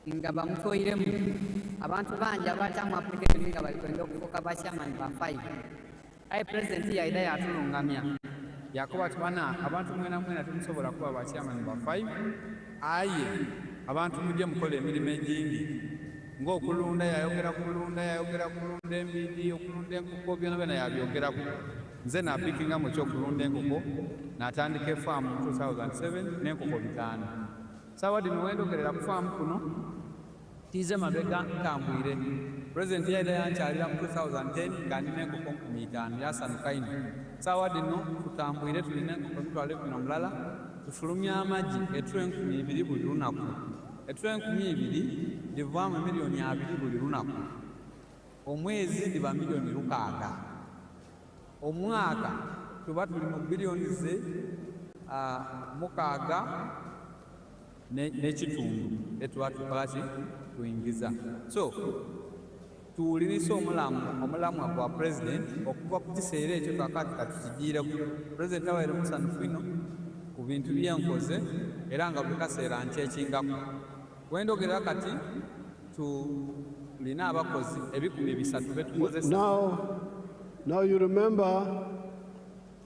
nga bamutoyiremu abantu bangi abaatamu application nga bali kwenda okufuuka bachairman ba 5 aye president yaida yatulungamya yakuba ati bana abantu mwena mwena temusobola kuba bachairman ba 5 aye abantu mujje mukola emirimu egingi ng'okulunda yayogera kulunda embidi okulunda enkoko byona byona yabyogeraku nze napikinga mu kyokulunda enkoko n'atandika efaamu mu 2007 n'enkoko 5 saawa dino wendogerera ku faamu kuno tiize mabega ntambwire president yaida yankyalira mu 2010 nga ndina enkoko 5,000 yasanuka ino saawa dino tutambwire tulina enkoko mitwalo 10 tufulumya amagi etula 2,000 buli lunaku etula 2,000 livaamu miliyoni 2 buli lunaku omwezi liba miliyoni 6 omwaka tuba tuli mu biliyoni ze 6 n'ekitundu etuba tukolaki tuyingiza so tuwuliriza omulamwa gwa president okuva ku kiseera ekyo kakati katukigiireku president awaire musanhufu ino ku bintu byenkoze era nga buli kaseera nkyekingaku wendogerera kati tulina abakozi 300 betukozesa. Now you remember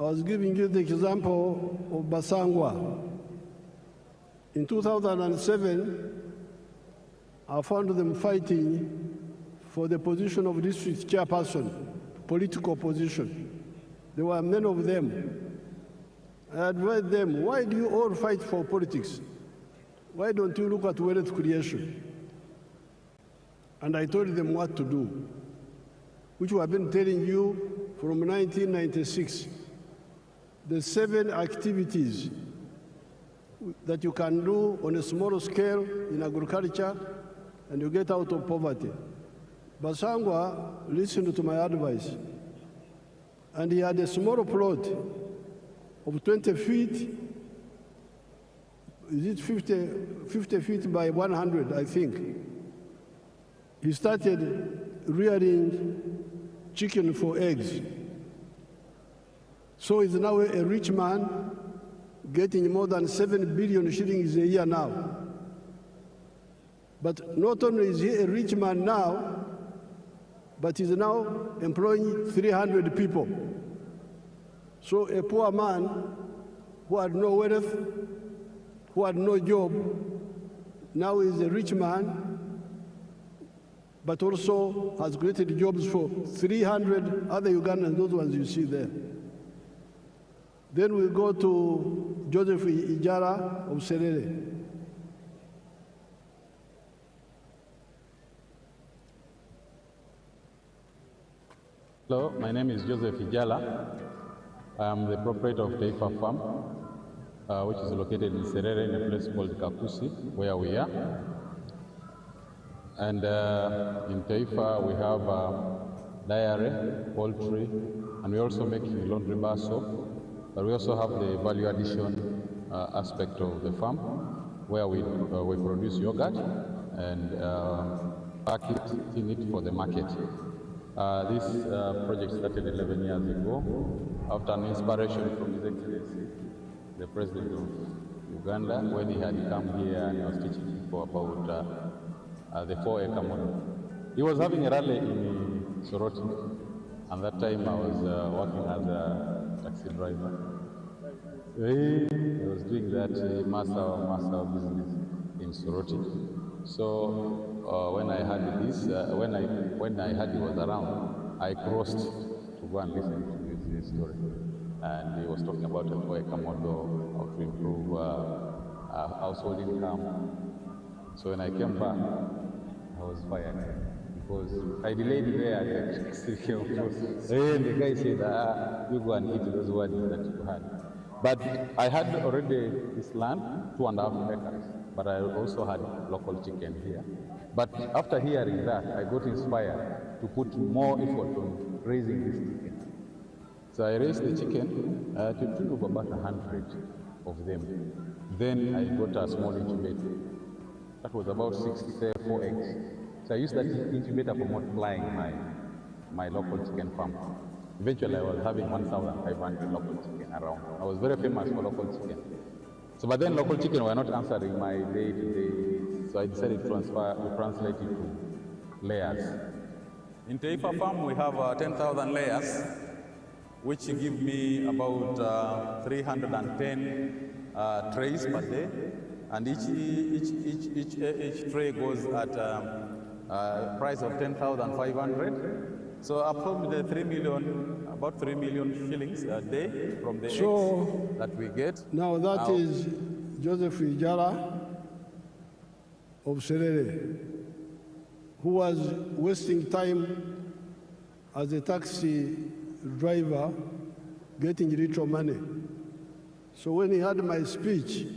I was giving you the example of Basangwa. In 2007, I found them fighting for the position of district chairperson, political position. There were many of them. I advised them, why do you all fight for politics? Why don't you look at wealth creation? And I told them what to do, which we have been telling you from 1996. The 7 activities that you can do on a small scale in agriculture and you get out of poverty. Basangwa listened to my advice, and he had a small plot of 20 feet, is it 50 feet by 100, I think. He started rearing chicken for eggs. So he's now a rich man, getting more than 7 billion shillings a year now. But not only is he a rich man now, but he's now employing 300 people. So a poor man who had no wealth, who had no job, now is a rich man, but also has created jobs for 300 other Ugandans, those ones you see there. Then we go to Joseph Ijara of Serere. Hello, my name is Joseph Ijala. I am the proprietor of Taifa Farm, which is located in Serere in a place called Kakusi, where we are. And in Taifa we have dairy, poultry, and we also make laundry bar soap. But we also have the value addition aspect of the farm, where we produce yogurt and pack it, tin it for the market. This project started 11 years ago after an inspiration from His Excellency, the President of Uganda, when he had come here and I was teaching people about the 4-acre model. He was having a rally in Soroti, and that time I was working as a taxi driver. He was doing that master business in Soroti. So when I heard this, when I heard he was around, I crossed to go and listen to his story. And he was talking about a 4-acre model, how to improve household income. So when I came back, I was fired because I delayed there at the taxi. And the guy said, you go and eat those words that you had. But I had already this land, 2.5 acres, but I also had local chicken here. But after hearing that, I got inspired to put more effort on raising this chicken. So I raised the chicken to the tune of about 100 of them. Then I got a small incubator. That was about 64 eggs. So I used that incubator for multiplying my local chicken farm. Eventually I was having 1,500 local chicken around. I was very famous for local chicken. So but then local chicken were not answering my day-to-day So I decided to translate it to layers. In Taifa Farm, we have 10,000 layers, which give me about 310 trays per day, and each tray goes at a price of 10,500. So approximately about 3 million shillings a day from the eggs that we get. Now that is Joseph Ijala of Serere, who was wasting time as a taxi driver getting little money. So when he heard my speech,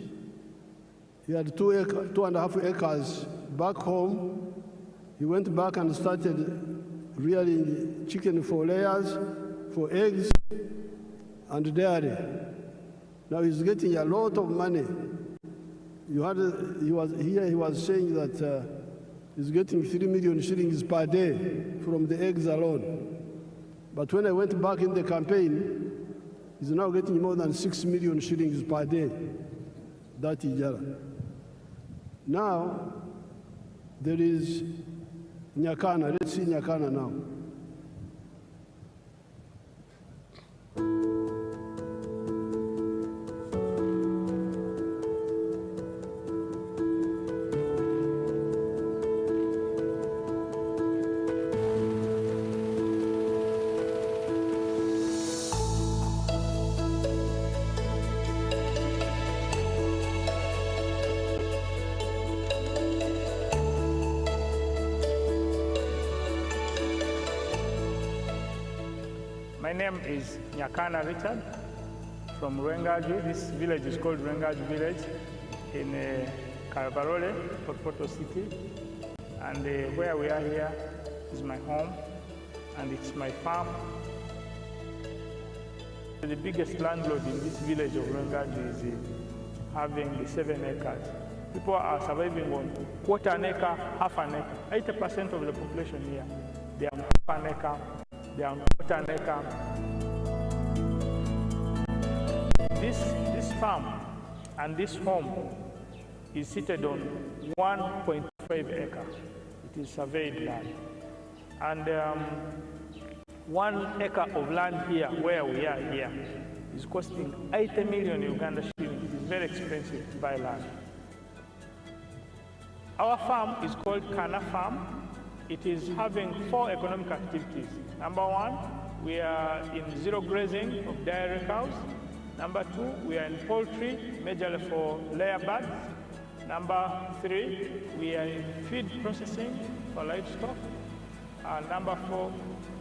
he had 2.5 acres back home. He went back and started rearing chicken for layers, for eggs, and dairy. Now he's getting a lot of money. He was saying that he's getting 3 million shillings per day from the eggs alone. But when I went back in the campaign, he's now getting more than 6 million shillings per day. That Ijala. Now, there is Nyakana. Let's see Nyakana now. My name is Nyakana Richard from Rwengaju. This village is called Rwengaju village in Karabarole, Poto City. And where we are here is my home, and it's my farm. The biggest landlord in this village of Rwengaju is having 7 acres. People are surviving on quarter an acre, half an acre. 80% of the population here, they are half an acre. They are quarter an acre. This farm and this home is seated on 1.5 acres. It is surveyed land. And 1 acre of land here, where we are here, is costing 80 million Uganda shillings. It is very expensive to buy land. Our farm is called Kana Farm. It is having 4 economic activities. Number 1, we are in zero grazing of dairy cows. Number 2, we are in poultry, majorly for layer birds. Number 3, we are in feed processing for livestock. And number 4,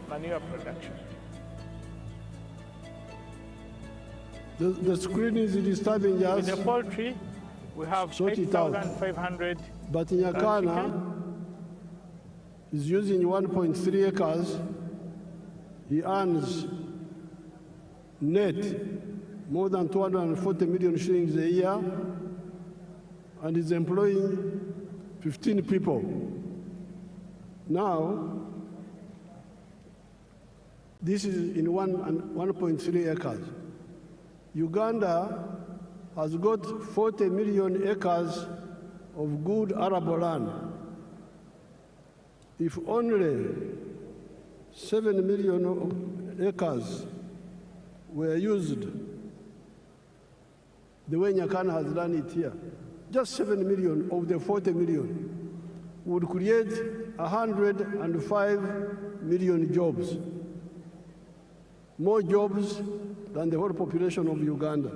manure production. The screen is disturbing us. With the poultry, we have 8,500. But Nyakana is using 1.3 acres. He earns net more than 240 million shillings a year, and is employing 15 people. Now, this is in 1.3 acres. Uganda has got 40 million acres of good arable land. If only 7 million acres were used the way Nyakana has done it here, just 7 million of the 40 million would create 105 million jobs, more jobs than the whole population of Uganda.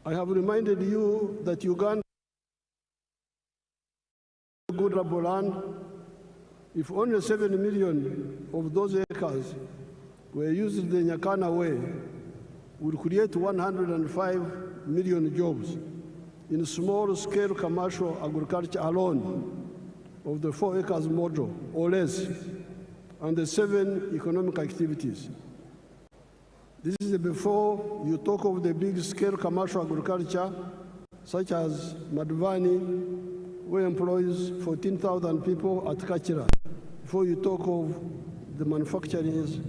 I have reminded you that Uganda has good arable land. If only 7 million of those acres were used the Nyakana way, would create 105 million jobs in small-scale commercial agriculture alone of the 4 acres model or less, and the 7 economic activities. This is before you talk of the big-scale commercial agriculture, such as Museveni, who employs 14,000 people at Kachira, before you talk of the manufacturers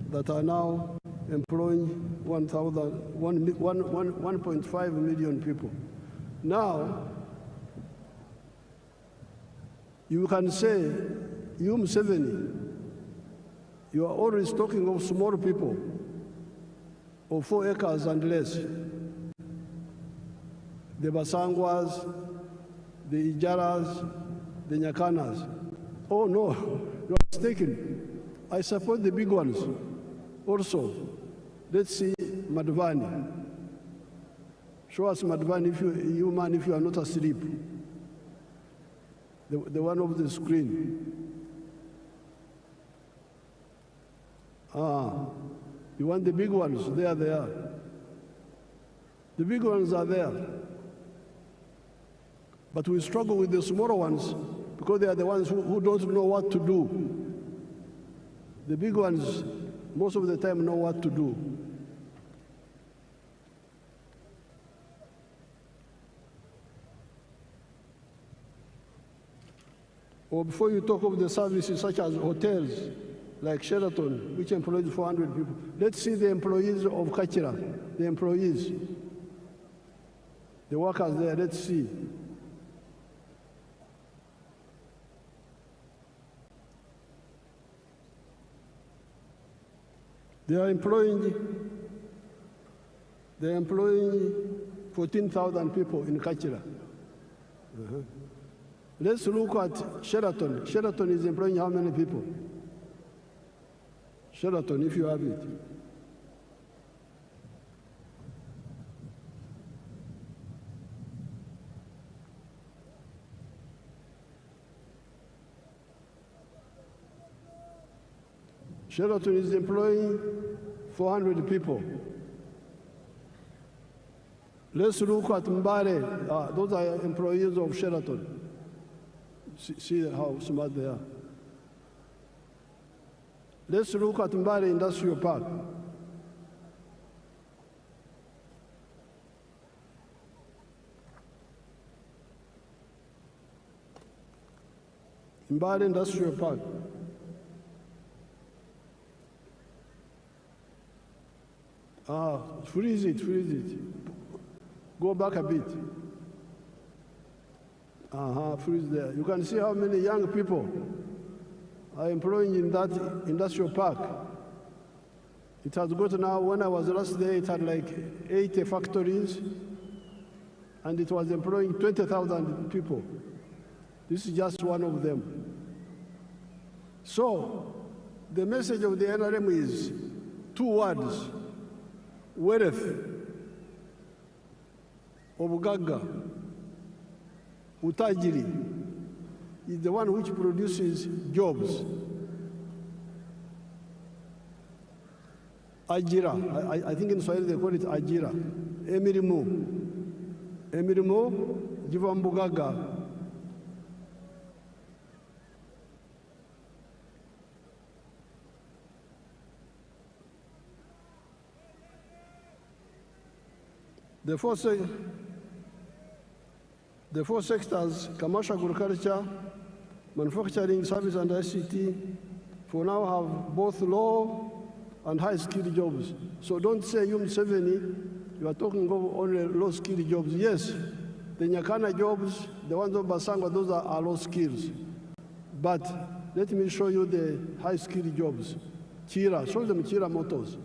that are now employing 1.5 million people. Now, you can say, you Museveni, you are always talking of small people, of 4 acres and less. The Basangwas, the Ijaras, the Nyakanas. Oh no, you are mistaken. I support the big ones also. Let's see Madvani. Show us Madvani, if you man, if you are not asleep. The one of the screen. You want the big ones? There they are. The big ones are there. But we struggle with the smaller ones because they are the ones who don't know what to do. The big ones, most of the time, know what to do. Or before you talk of the services such as hotels, like Sheraton, which employs 400 people, let's see the employees of Kachira, the employees, the workers there, let's see. They are employing 14,000 people in Kachira. Let's look at Sheraton. Sheraton is employing how many people? Sheraton, if you have it. Sheraton is employing 400 people. Let's look at Mbare. Those are employees of Sheraton. See how smart they are. Let's look at Mbare Industrial Park. Mbare Industrial Park. Freeze it. Go back a bit. Freeze there. You can see how many young people are employing in that industrial park. It has got now, when I was last there, it had like 80 factories, and it was employing 20,000 people. This is just one of them. So, the message of the NRM is 2 words: wealth, obugaga, utajiri is the one which produces jobs. Ajira, I think in Swahili they call it ajira. Emirimu jivambugaga. The four sectors, commercial agriculture, manufacturing, service, and ICT, for now have both low and high-skilled jobs. So don't say, you Museveni, you are talking of only low-skilled jobs. Yes, the Nyakana jobs, the ones of Basangwa, those are low skills. But let me show you the high-skilled jobs. Chira, show them Chira Motors.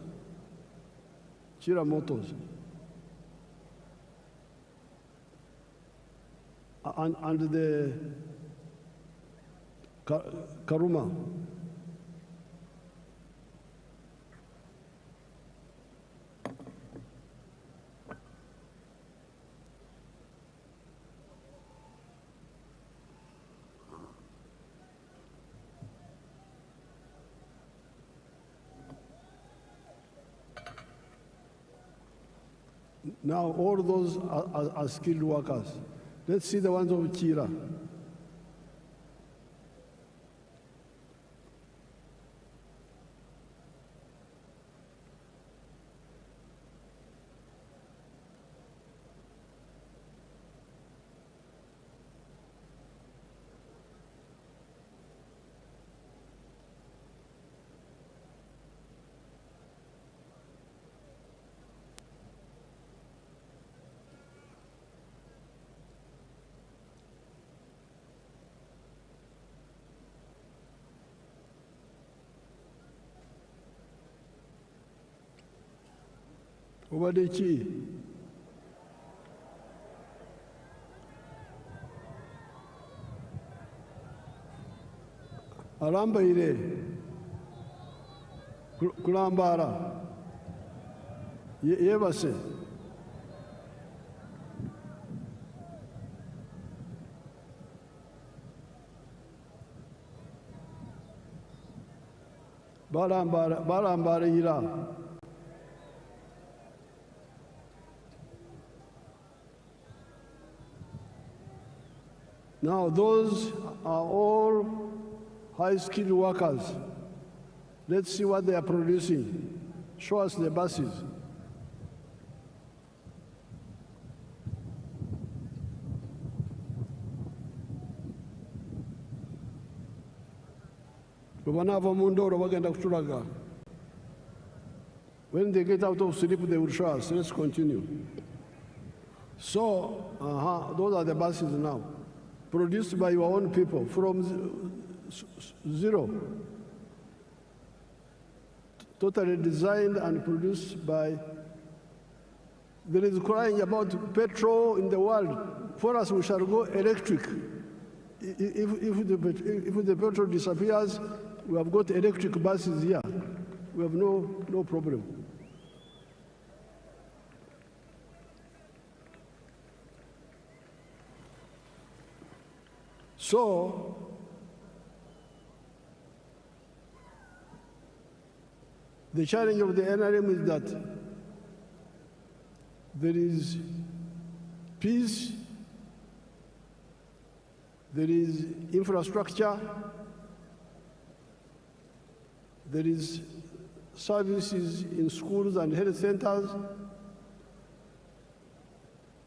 Chira Motors. And the Karuma. Now all those are skilled workers. Let's see the ones of Chira. obadde ki? Alambaire kulambaala yeebase. Balambalira. Now those are all high-skilled workers. Let's see what they are producing. Show us the buses. When they get out of sleep, they will show us. Let's continue. So, those are the buses now, produced by your own people from zero, totally designed and produced by. There is crying about petrol in the world. For us, we shall go electric. If the petrol disappears, we have got electric buses here. We have no problem. So, the challenge of the NRM is that there is peace, there is infrastructure, there is services in schools and health centers,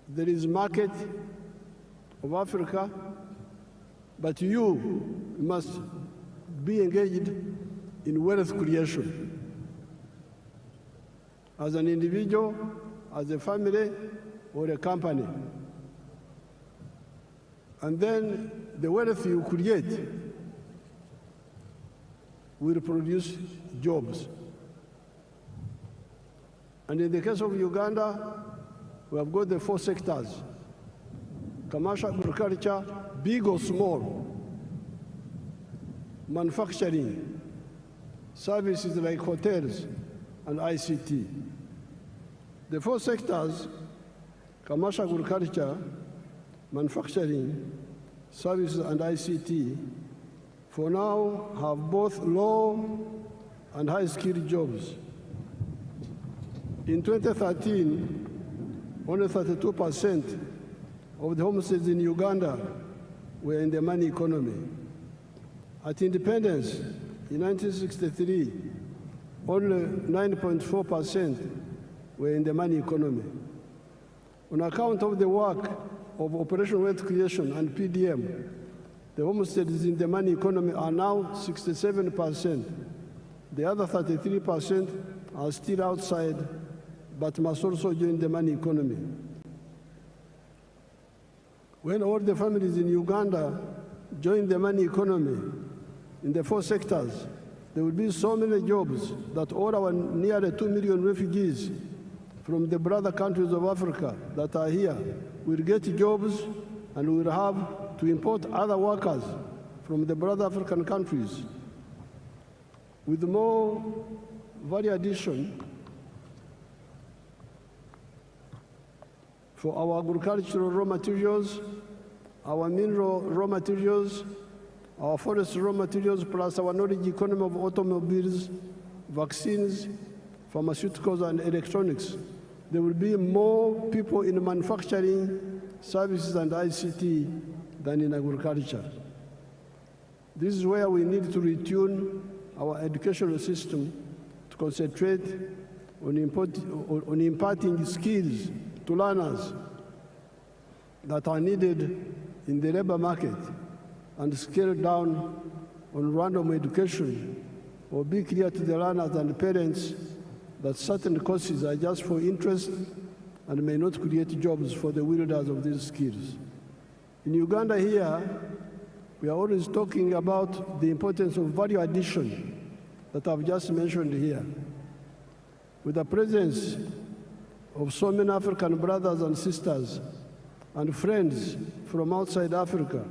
there is market of Africa, but you must be engaged in wealth creation as an individual, as a family, or a company. And then the wealth you create will produce jobs. And in the case of Uganda, we have got the 4 sectors: commercial, agriculture, big or small, manufacturing, services like hotels, and ICT. The 4 sectors, commercial, agriculture, manufacturing, services, and ICT, for now have both low and high-skilled jobs. In 2013, only 32% of the homesteads in Uganda were in the money economy. At independence in 1963, only 9.4% were in the money economy. On account of the work of Operation Wealth Creation and PDM, the homesteads in the money economy are now 67%. The other 33% are still outside, but must also join the money economy. When all the families in Uganda join the money economy in the 4 sectors, there will be so many jobs that all our nearly 2 million refugees from the brother countries of Africa that are here will get jobs, and we will have to import other workers from the brother African countries. With more value addition for our agricultural raw materials, our mineral raw materials, our forest raw materials, plus our knowledge economy of automobiles, vaccines, pharmaceuticals, and electronics, there will be more people in manufacturing, services, and ICT than in agriculture. This is where we need to retune our educational system to concentrate on imparting skills to learners that are needed in the labor market, and scale down on random education, or be clear to the learners and parents that certain courses are just for interest and may not create jobs for the wielders of these skills. In Uganda here, we are always talking about the importance of value addition that I've just mentioned here. With the presence of so many African brothers and sisters and friends from outside Africa,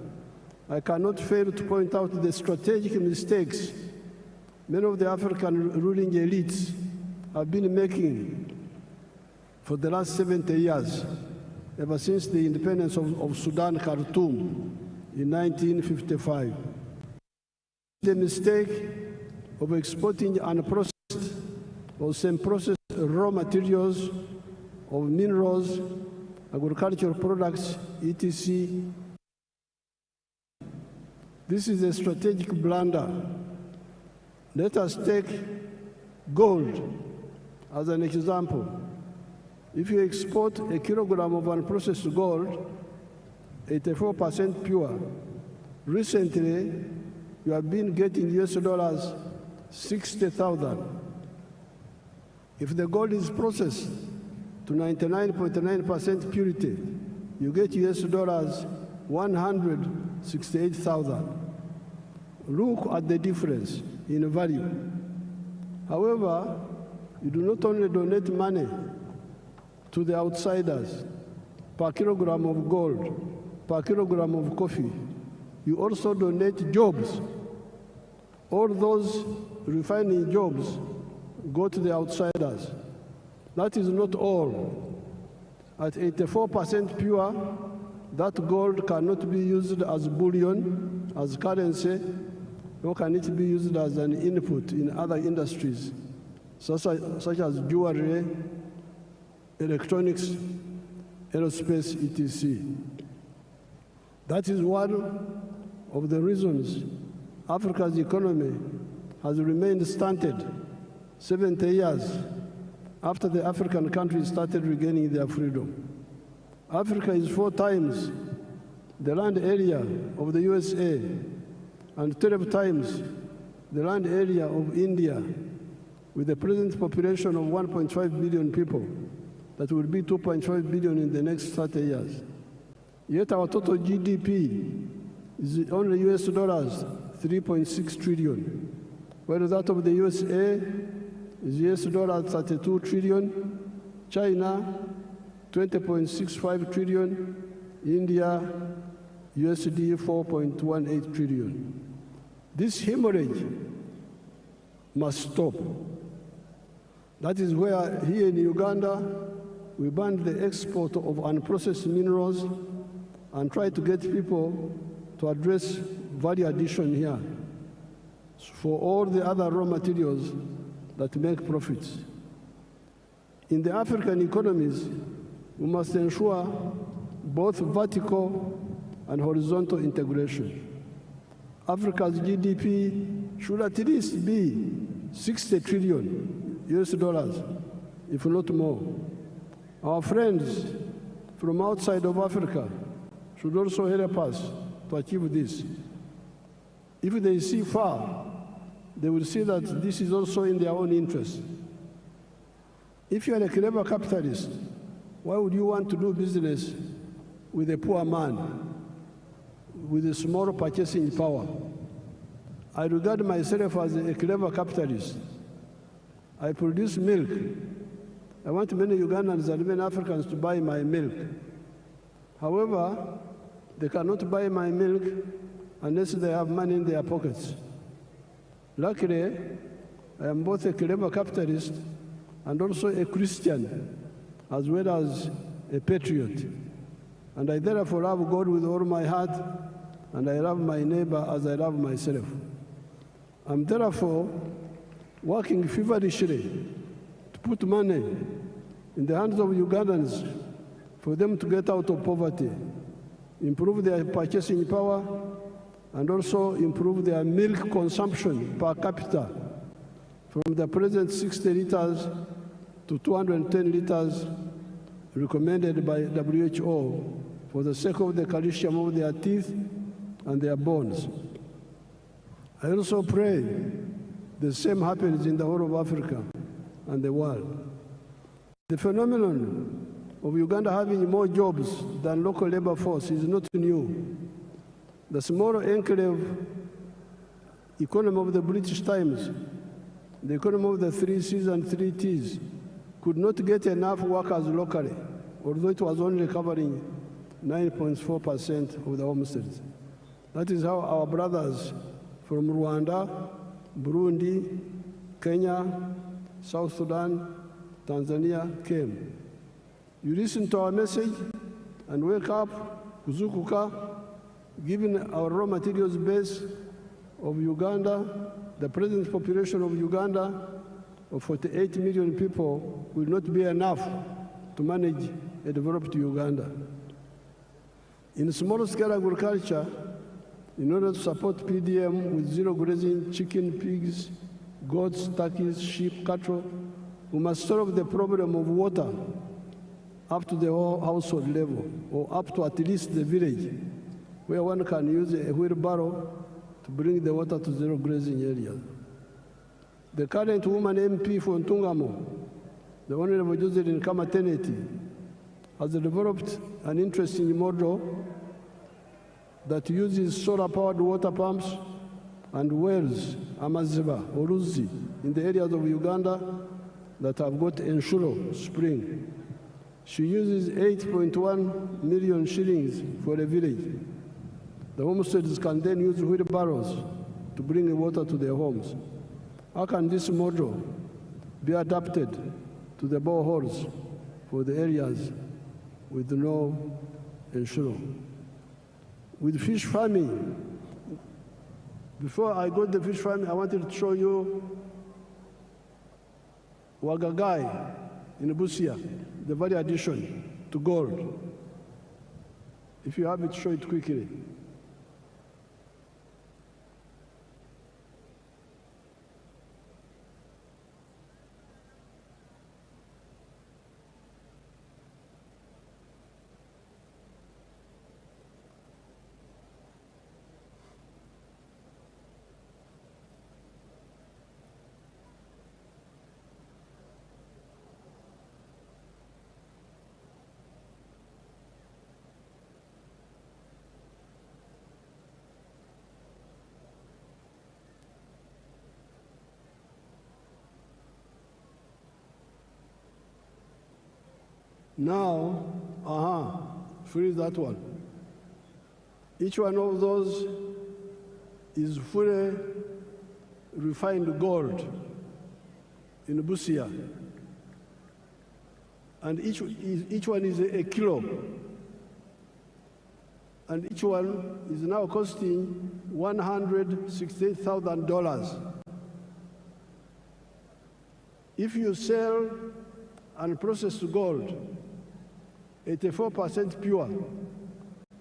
I cannot fail to point out the strategic mistakes many of the African ruling elites have been making for the last 70 years, ever since the independence of Sudan, Khartoum, in 1955. The mistake of exporting unprocessed or semi-processed raw materials of minerals, agricultural products, etc. This is a strategic blunder. Let us take gold as an example. If you export a kilogram of unprocessed gold, 84% pure, recently you have been getting US dollars 60,000. If the gold is processed to 99.9% purity, you get US dollars 168,000. Look at the difference in value. However, you do not only donate money to the outsiders per kilogram of gold, per kilogram of coffee, you also donate jobs. All those refining jobs go to the outsiders. That is not all. At 84% pure, that gold cannot be used as bullion, as currency, nor can it be used as an input in other industries, such as jewelry, electronics, aerospace, etc. That is one of the reasons Africa's economy has remained stunted 70 years after the African countries started regaining their freedom. Africa is 4 times the land area of the USA and 12 times the land area of India, with a present population of 1.5 billion people that will be 2.5 billion in the next 30 years. Yet our total GDP is only US dollars 3.6 trillion, whereas that of the USA is US dollars 32 trillion, China 20.65 trillion, India USD 4.18 trillion. This hemorrhage must stop. That is where here in Uganda we banned the export of unprocessed minerals and try to get people to address value addition here for all the other raw materials that make profits. In the African economies, we must ensure both vertical and horizontal integration. Africa's GDP should at least be 60 trillion US dollars, if not more. Our friends from outside of Africa should also help us to achieve this. If they see far, they will see that this is also in their own interest. If you are a clever capitalist, why would you want to do business with a poor man with a small purchasing power? I regard myself as a clever capitalist. I produce milk. I want many Ugandans and many Africans to buy my milk. However, they cannot buy my milk unless they have money in their pockets. Luckily, I am both a clever capitalist and also a Christian, as well as a patriot. And I therefore love God with all my heart, and I love my neighbor as I love myself. I'm therefore working feverishly to put money in the hands of Ugandans for them to get out of poverty, improve their purchasing power, and also improve their milk consumption per capita from the present 60 liters to 210 liters recommended by WHO for the sake of the calcium of their teeth and their bones. I also pray the same happens in the whole of Africa and the world. The phenomenon of Uganda having more jobs than local labor force is not new. The small enclave economy of the British Times, the economy of the 3 Cs and 3 Ts, could not get enough workers locally, although it was only covering 9.4% of the homesteads. That is how our brothers from Rwanda, Burundi, Kenya, South Sudan, Tanzania came. You listen to our message and wake up, kuzukuka, given our raw materials base of Uganda, the present population of Uganda of 48 million people will not be enough to manage a developed Uganda. In small-scale agriculture, in order to support PDM with zero grazing chicken, pigs, goats, turkeys, sheep, cattle, we must solve the problem of water up to the whole household level, or up to at least the village, where one can use a wheelbarrow to bring the water to zero grazing areas. The current woman MP for Ntungamo, the Honorable Josephine Kamateneti, has developed an interesting model that uses solar-powered water pumps and wells, amaziba, or uzi, in the areas of Uganda that have got Enshuro spring. She uses 8.1 million shillings for a village. The homesteads can then use wheelbarrows to bring water to their homes. How can this model be adapted to the boreholes for the areas with no Enshuro? With fish farming, before I got the fish farming, I wanted to show you Wagagai in Busia, the value addition to gold. If you have it, show it quickly. Now, freeze that one. Each one of those is fully refined gold in Busia. And each one is a kilo. And each one is now costing $168,000. If you sell and process gold, 84% pure,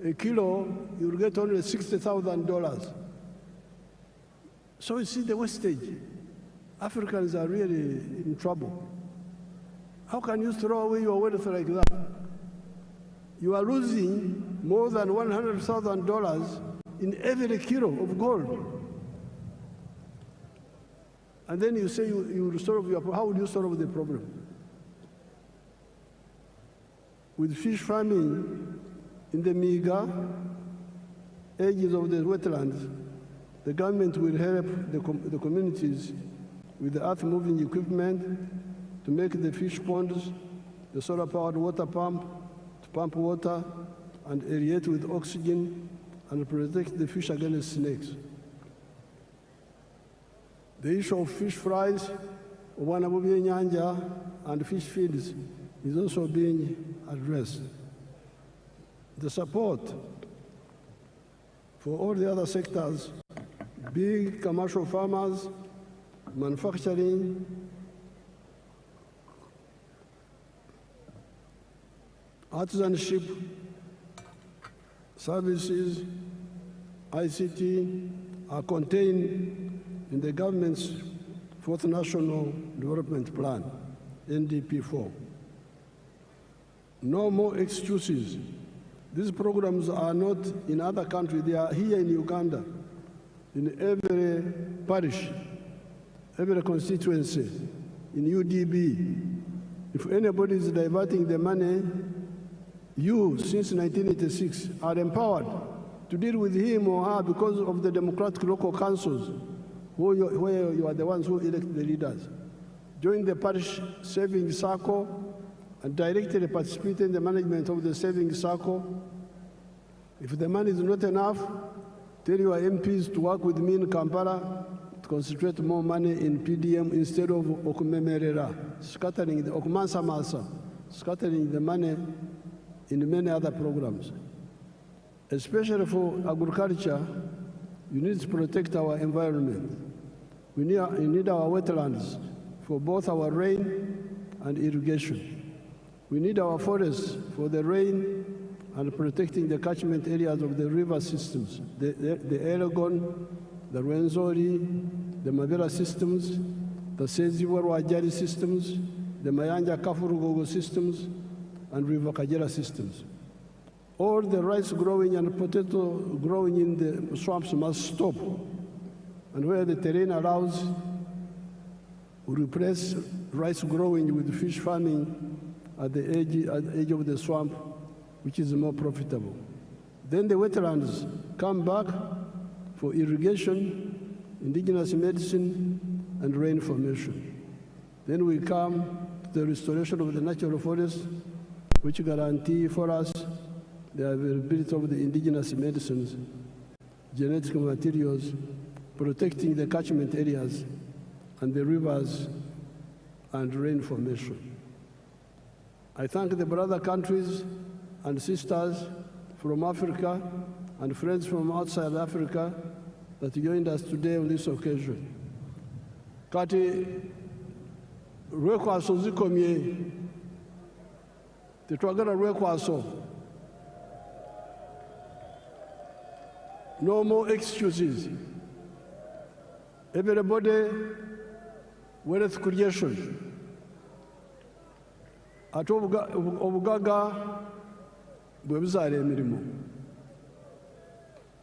a kilo, you'll get only $60,000. So you see the wastage. Africans are really in trouble. How can you throw away your wealth like that? You are losing more than $100,000 in every kilo of gold. And then you say you will solve your problem. How will you solve the problem? With fish farming in the Miga edges of the wetlands, the government will help the communities with the earth-moving equipment to make the fish ponds, the solar-powered water pump, to pump water and aerate with oxygen and protect the fish against snakes. The issue of fish fries, nyanja, and fish feeds is also being addressed. The support for all the other sectors, big commercial farmers, manufacturing, artisanship, services, ICT, are contained in the government's Fourth National Development Plan, NDP4. No more excuses. These programs are not in other countries. They are here in Uganda, in every parish, every constituency, in UDB. If anybody is diverting the money, you, since 1986, are empowered to deal with him or her because of the democratic local councils, where you are the ones who elect the leaders. join the parish savings circle, and directly participate in the management of the savings circle. If the money is not enough, tell your MPs to work with me in Kampala to concentrate more money in PDM instead of okumemerera, scattering the okumansamasa, scattering the money in many other programs. Especially for agriculture, you need to protect our environment. We need our wetlands for both our rain and irrigation. We need our forests for the rain and protecting the catchment areas of the river systems, the Elgon, the Rwenzori, the Mabera systems, the Seziwa-Rwajari systems, the Mayanja Kafurugogo systems, and River Kajera systems. All the rice growing and potato growing in the swamps must stop. And where the terrain allows, we replace rice growing with fish farming at the edge of the swamp, which is more profitable. Then the wetlands come back for irrigation, indigenous medicine, and rain formation. Then we come to the restoration of the natural forest, which guarantee for us the availability of the indigenous medicines, genetic materials, protecting the catchment areas and the rivers and rain formation. I thank the brother countries and sisters from Africa and friends from outside Africa that joined us today on this occasion. Kati lwekwaso zikomye, tetwagala lwekwaso. No more excuses. Everybody wealth creation. Ate obugaga bwebuzaala emirimu.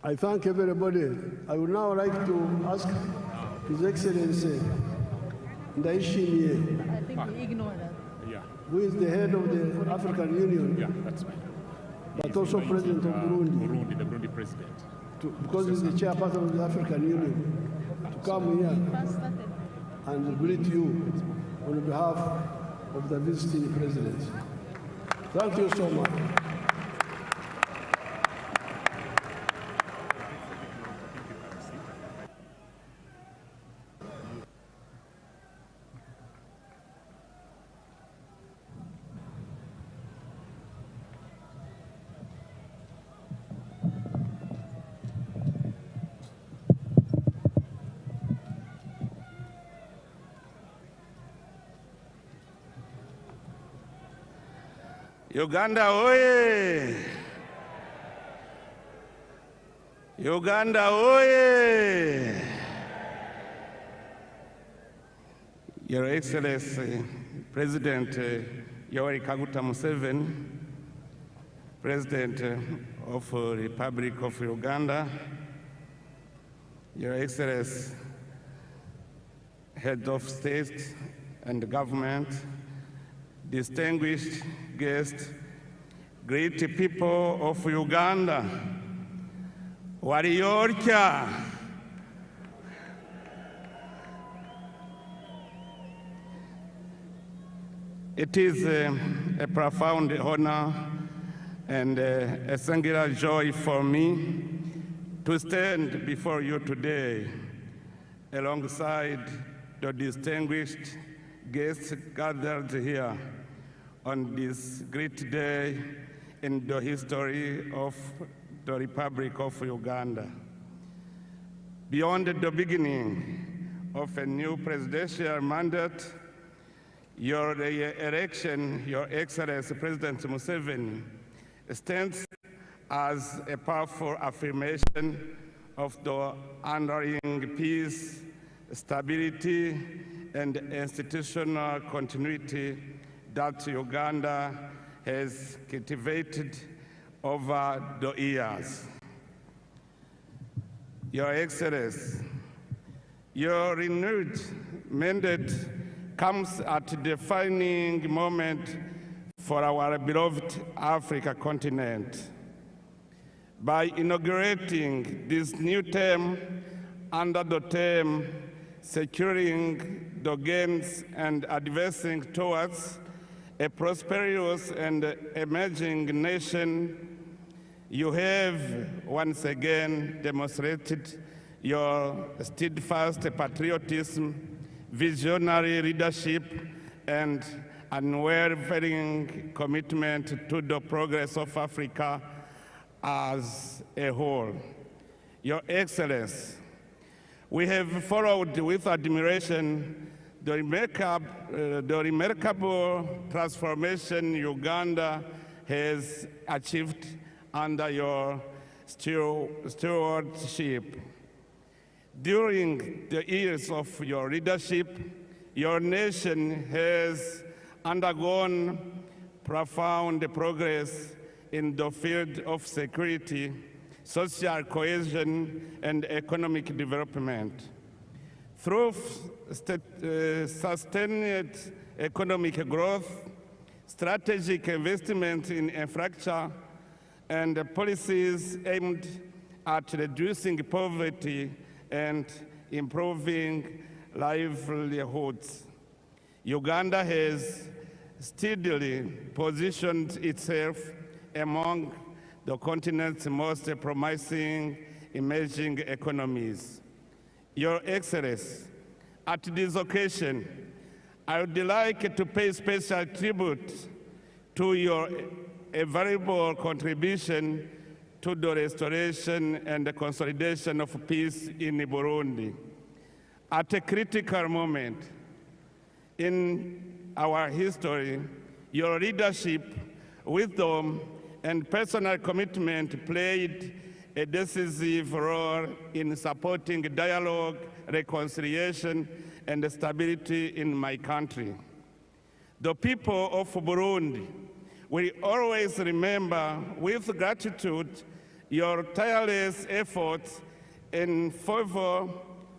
I thank everybody. I would now like to ask His Excellency Ndayishimiye, I think we ignore that. Yeah. who is the head of the African Union, Yeah, that's right. but also President of Burundi, the Burundi president. because he's the chairperson of the African Union, to come here and greet you on behalf of the visiting presidents. Thank you so much. Uganda oye! Uganda oye! Your Excellency, President Yoweri Museveni, President of the Republic of Uganda, Your Excellency, Head of State and Government, distinguished guests, great people of Uganda, Wariyorcha, it is a profound honor and a singular joy for me to stand before you today alongside the distinguished guests gathered here on this great day in the history of the Republic of Uganda. Beyond the beginning of a new presidential mandate, your election, Your Excellency President Museveni, stands as a powerful affirmation of the enduring peace, stability, and institutional continuity that Uganda has cultivated over the years. Your Excellency, your renewed mandate comes at a defining moment for our beloved Africa continent. By inaugurating this new term under the term securing the gains and advancing towards a prosperous and emerging nation, you have once again demonstrated your steadfast patriotism, visionary leadership, and unwavering commitment to the progress of Africa as a whole. Your Excellency, we have followed with admiration the remarkable transformation Uganda has achieved under your stewardship. During the years of your leadership, your nation has undergone profound progress in the field of security, social cohesion, and economic development. Through sustained economic growth, strategic investment in infrastructure, and policies aimed at reducing poverty and improving livelihoods, Uganda has steadily positioned itself among the continent's most promising emerging economies. Your Excellency, at this occasion, I would like to pay special tribute to your invaluable contribution to the restoration and the consolidation of peace in Burundi. At a critical moment in our history, your leadership, wisdom, and personal commitment played a decisive role in supporting dialogue, reconciliation, and stability in my country. The people of Burundi will always remember with gratitude your tireless efforts in favor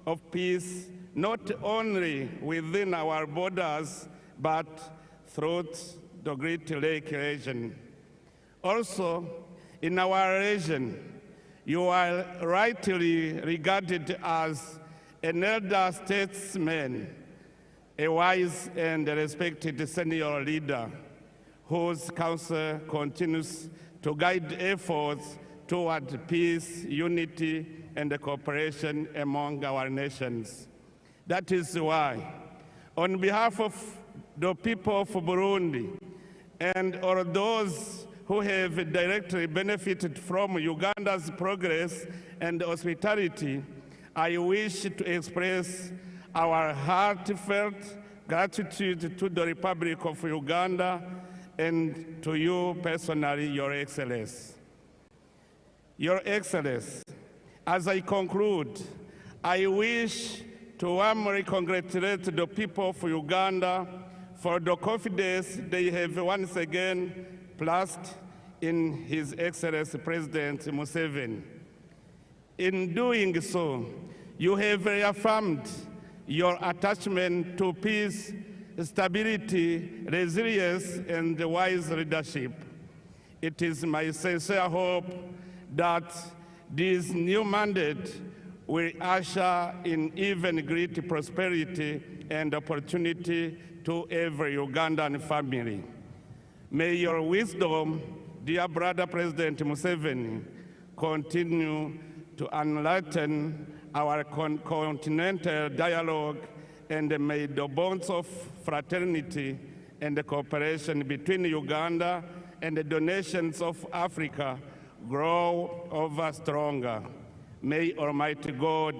of peace, not only within our borders, but throughout the Great Lake region. Also, in our region, you are rightly regarded as an elder statesman, a wise and respected senior leader whose counsel continues to guide efforts toward peace, unity, and cooperation among our nations. That is why, on behalf of the people of Burundi and all those who have directly benefited from Uganda's progress and hospitality, I wish to express our heartfelt gratitude to the Republic of Uganda and to you personally, Your Excellency. Your Excellency, as I conclude, I wish to warmly congratulate the people of Uganda for the confidence they have once again placed in His Excellency President Museveni. In doing so, you have reaffirmed your attachment to peace, stability, resilience, and wise leadership. It is my sincere hope that this new mandate will usher in even greater prosperity and opportunity to every Ugandan family. May your wisdom, dear brother President Museveni, continue to enlighten our continental dialogue, and may the bonds of fraternity and cooperation between Uganda and the nations of Africa grow ever stronger. May Almighty God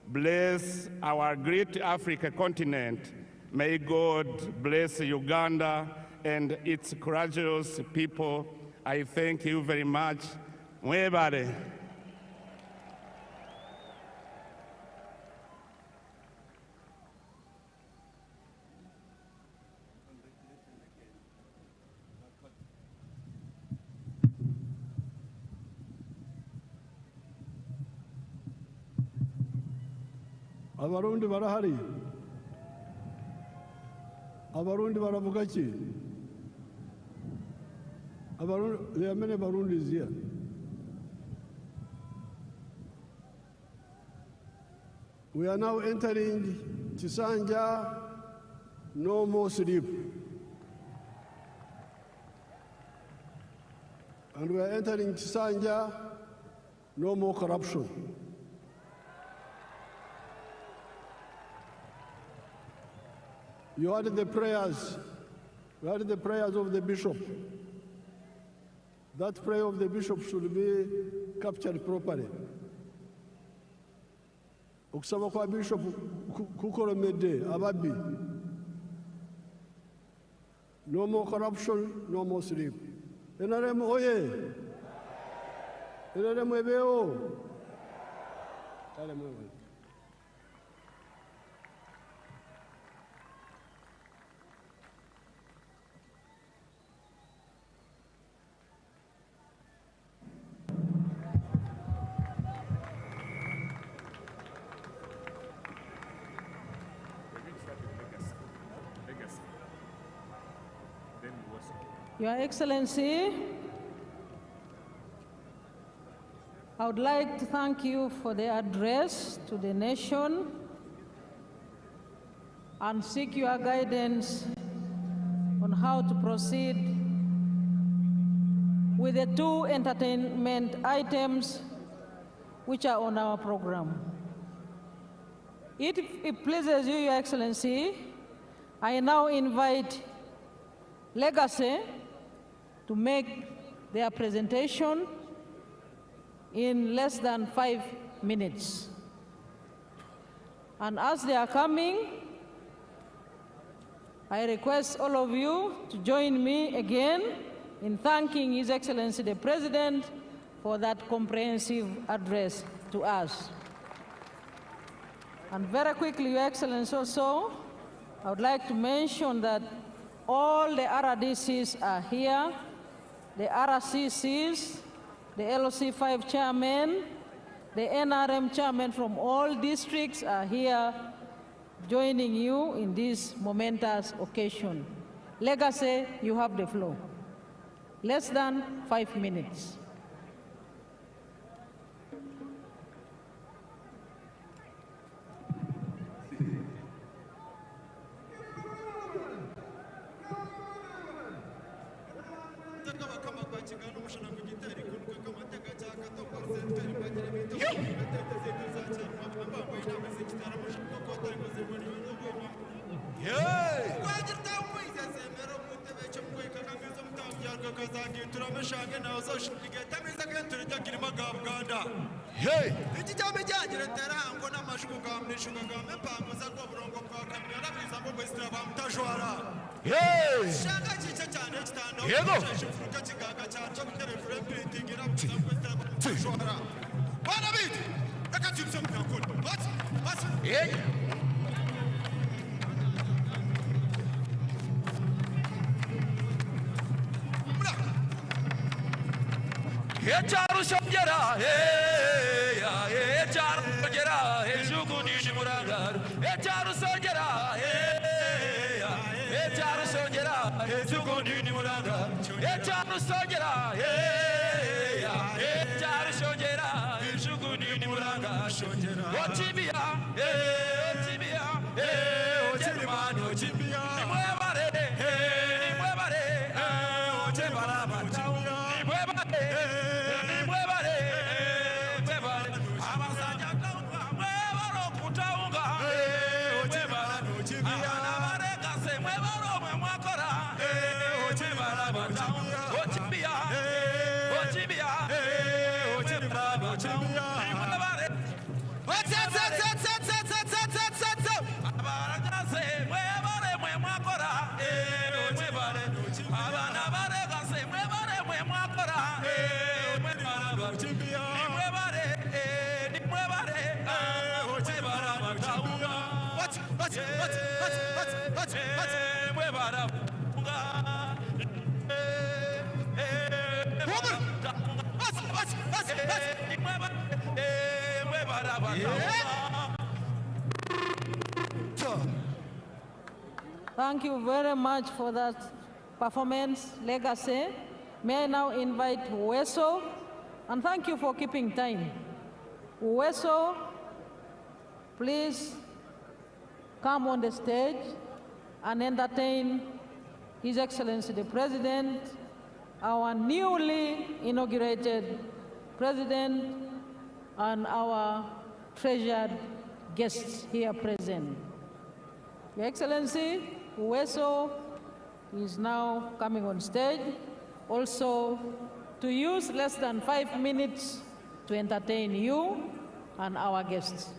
bless our great Africa continent. May God bless Uganda and its courageous people. I thank you very much. Mwebale. Abarundi barahari. Abarundi baravuga ki? Abarundi, there are many Barundis here. We are now entering Chisanja, no more sleep. And we are entering Chisanja, no more corruption. You heard the prayers. You heard the prayers of the bishop. That prayer of the bishop should be captured properly. Okusaba kwa bishop kukolomedde ababbi. No more corruption, no more sleep. NRM oye. NRM ebeo. Your Excellency, I would like to thank you for the address to the nation and seek your guidance on how to proceed with the two entertainment items which are on our program. If it pleases you, Your Excellency, I now invite Legacy to make their presentation in less than 5 minutes. And as they are coming, I request all of you to join me again in thanking His Excellency the President for that comprehensive address to us. And very quickly, Your Excellency, also, I would like to mention that all the RDCs are here, the RCCs, the LOC5 chairmen, the NRM chairmen from all districts are here joining you in this momentous occasion. Legacy, you have the floor. Less than 5 minutes. Thank you very much for that performance, Legacy. May I now invite Weso, and thank you for keeping time. Weso please come on the stage and entertain His Excellency the President, our newly inaugurated President, and our treasured guests here present. Your Excellency, Uweso is now coming on stage, also to use less than 5 minutes to entertain you and our guests.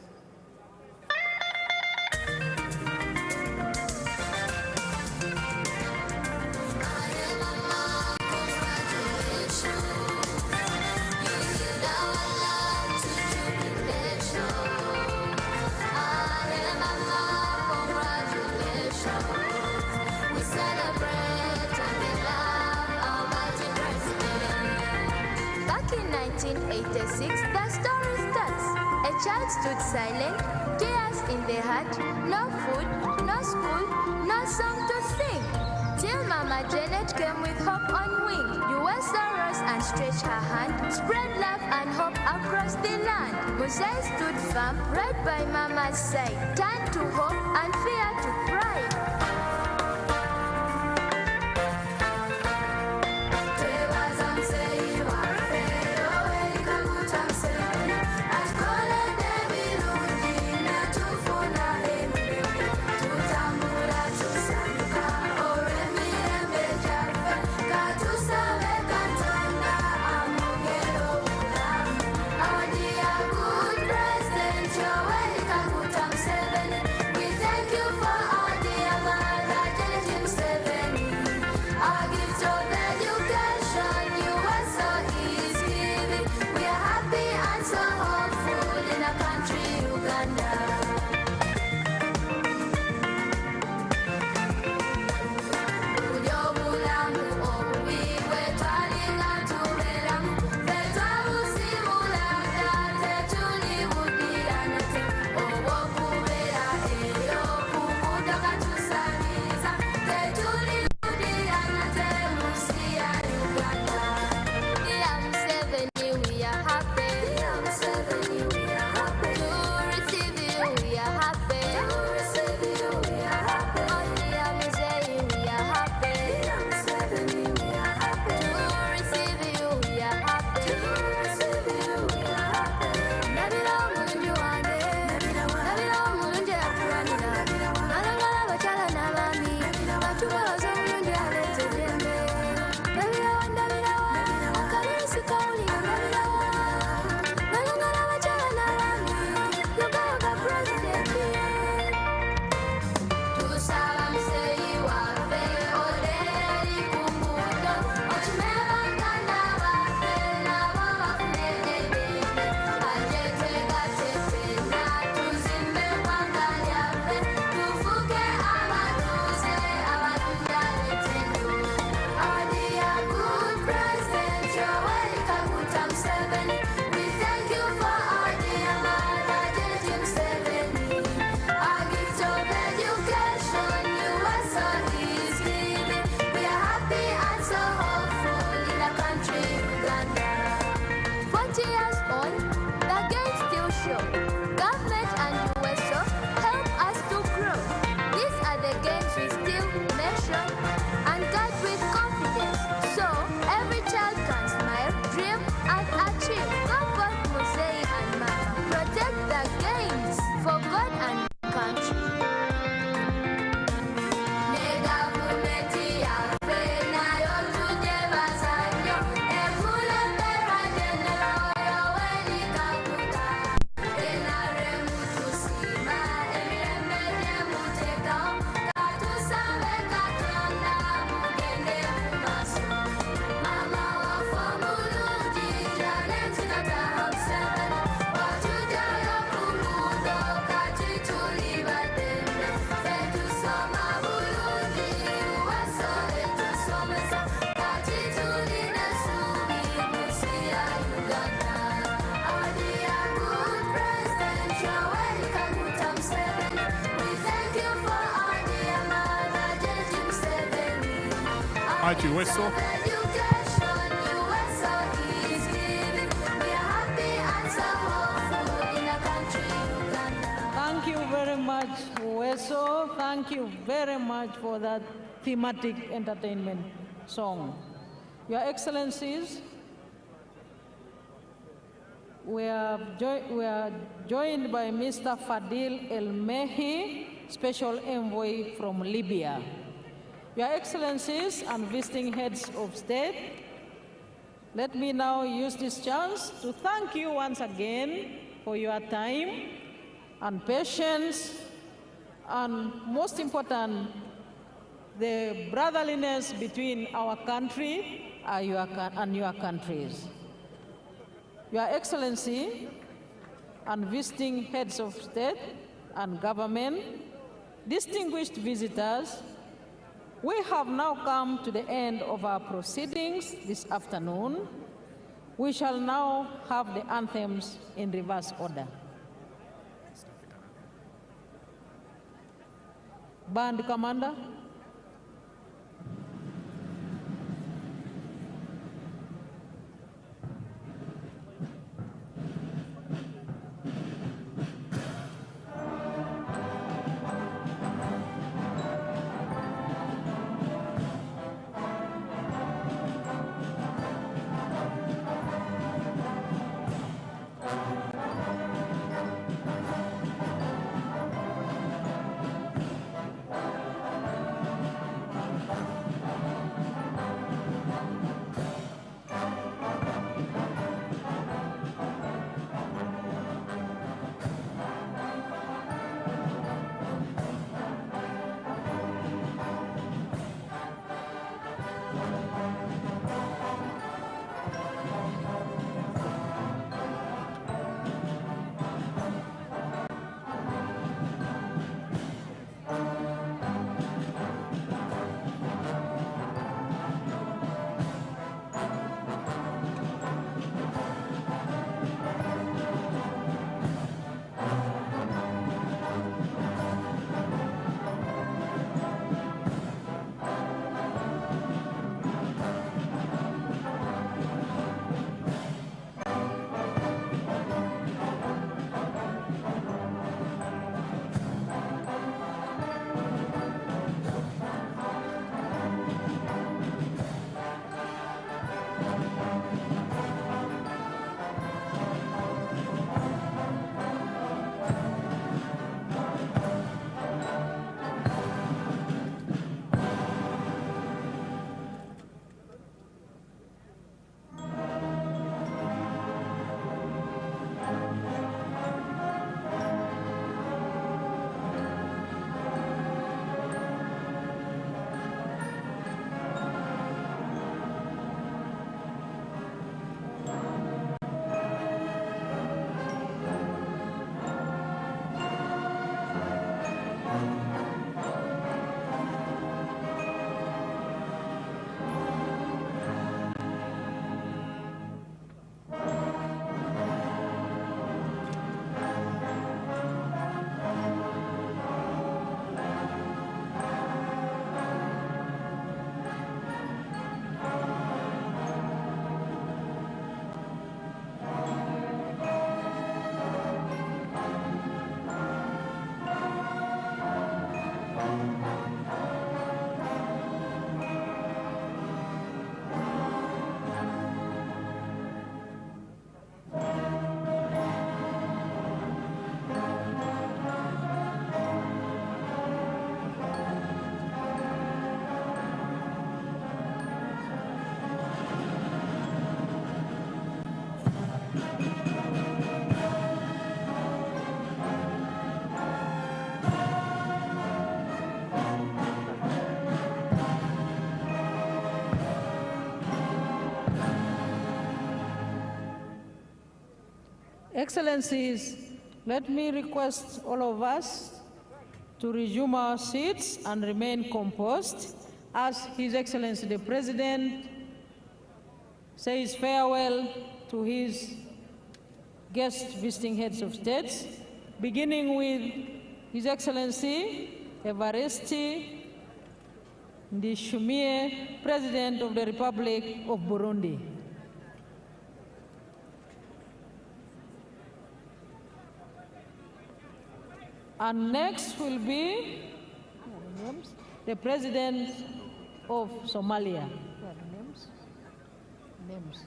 The story starts. A child stood silent, tears in the heart, no food, no school, no song to sing. Till Mama Janet came with hope on wing. Yoweri rose and stretched her hand, spread love and hope across the land. Museveni stood firm, right by Mama's side, turned to hope and fear to pride. Uweso. Thank thank you very much for that thematic entertainment song. Your Excellencies, we are joined by Mr. Fadil El-Mehi, Special Envoy from Libya. Your Excellencies and visiting heads of state, let me now use this chance to thank you once again for your time and patience, and most important, the brotherliness between our country and your countries. Your Excellency and visiting heads of state and government, distinguished visitors, we have now come to the end of our proceedings this afternoon. We shall now have the anthems in reverse order. Band Commander. Excellencies, let me request all of us to resume our seats and remain composed as His Excellency the President says farewell to his guest visiting heads of states, beginning with His Excellency Evariste Ndayishimiye, President of the Republic of Burundi. And next will be The President of Somalia. Names? Names.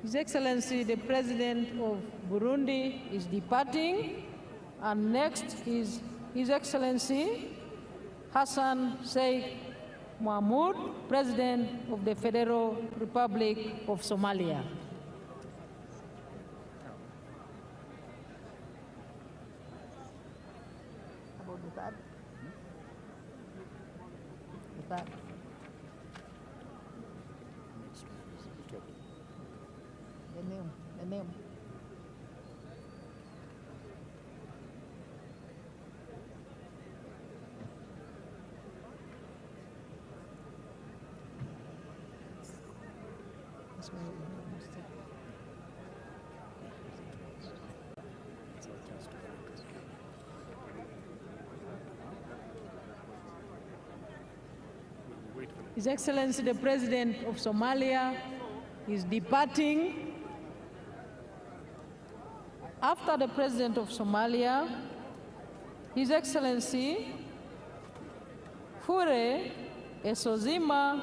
His Excellency, the President of Burundi is departing, and next is His Excellency Hassan Sheikh Mohamud, President of the Federal Republic of Somalia. About the third? The third. The name. That's why we mistake. His Excellency, the President of Somalia is departing. After the President of Somalia, His Excellency Fure Esozima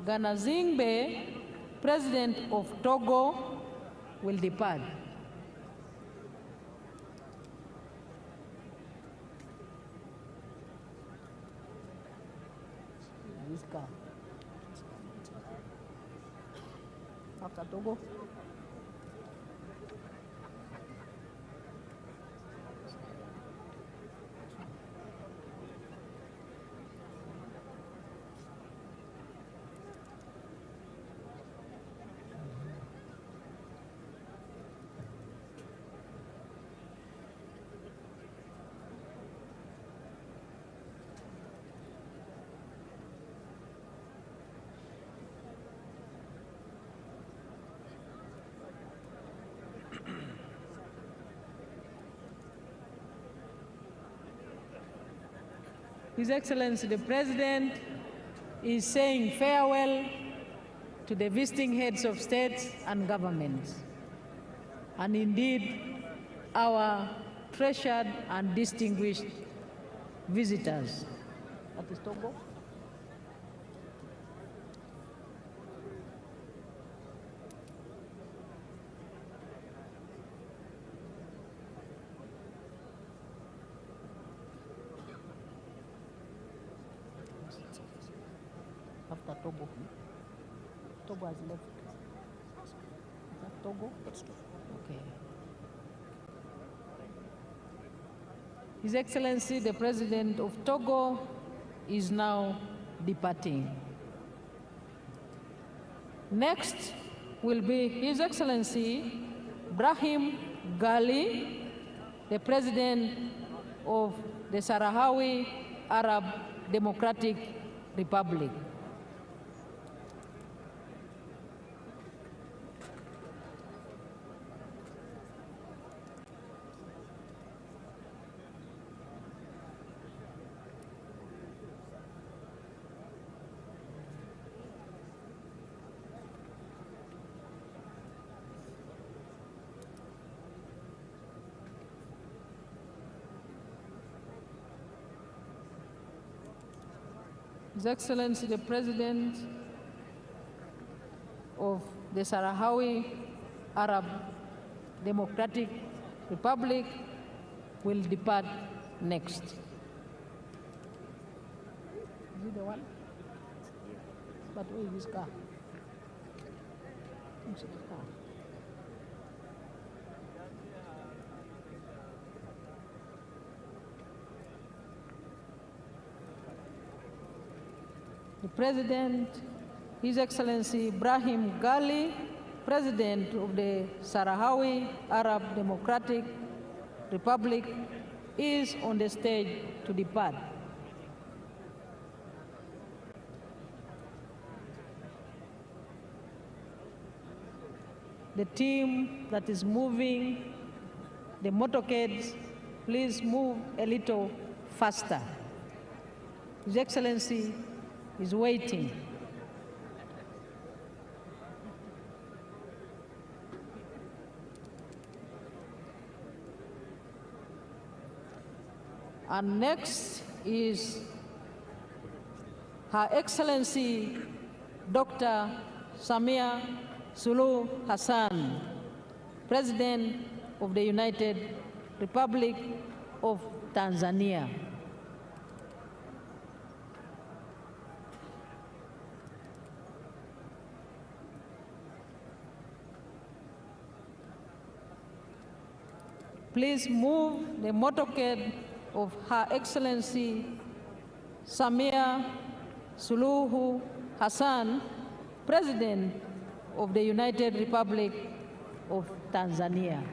Ganazingbe, President of Togo, will depart. This car. After Togo. His Excellency, the President is saying farewell to the visiting heads of states and governments, and indeed our treasured and distinguished visitors. That is Togo. After Togo. Togo has left. Is that Togo? That's Togo. Okay. His Excellency, the President of Togo, is now departing. Next will be His Excellency Brahim Gali, the President of the Sahrawi Arab Democratic Republic. His Excellency, the President of the Sahrawi Arab Democratic Republic, will depart next. Is it the one? But where is his car? It's his car. The President, His Excellency Brahim Gali, President of the Sahrawi Arab Democratic Republic, is on the stage to depart. The team that is moving the motorcades please move a little faster. His Excellency is waiting. And next is Her Excellency Dr. Samia Suluhu Hassan, President of the United Republic of Tanzania. Please move the motorcade of Her Excellency Samia Suluhu Hassan, President of the United Republic of Tanzania.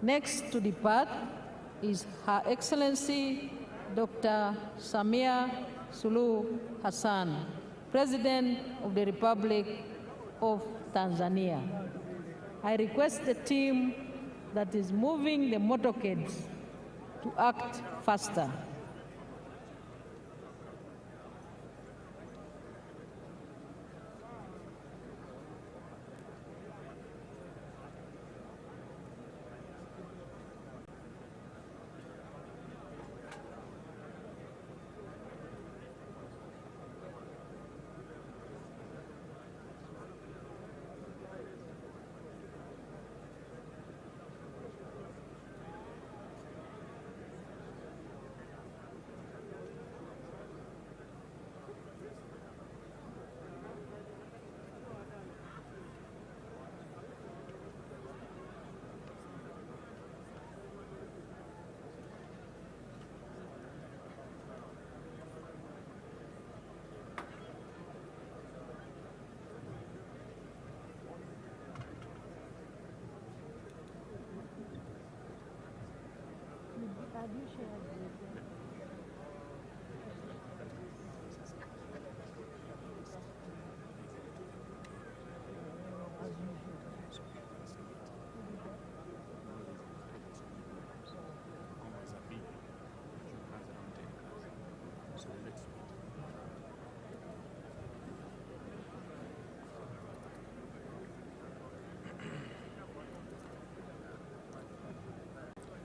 Next to depart is Her Excellency Dr. Samia Suluhu Hassan, President of the Republic of Tanzania. I request the team that is moving the motorcades to act faster.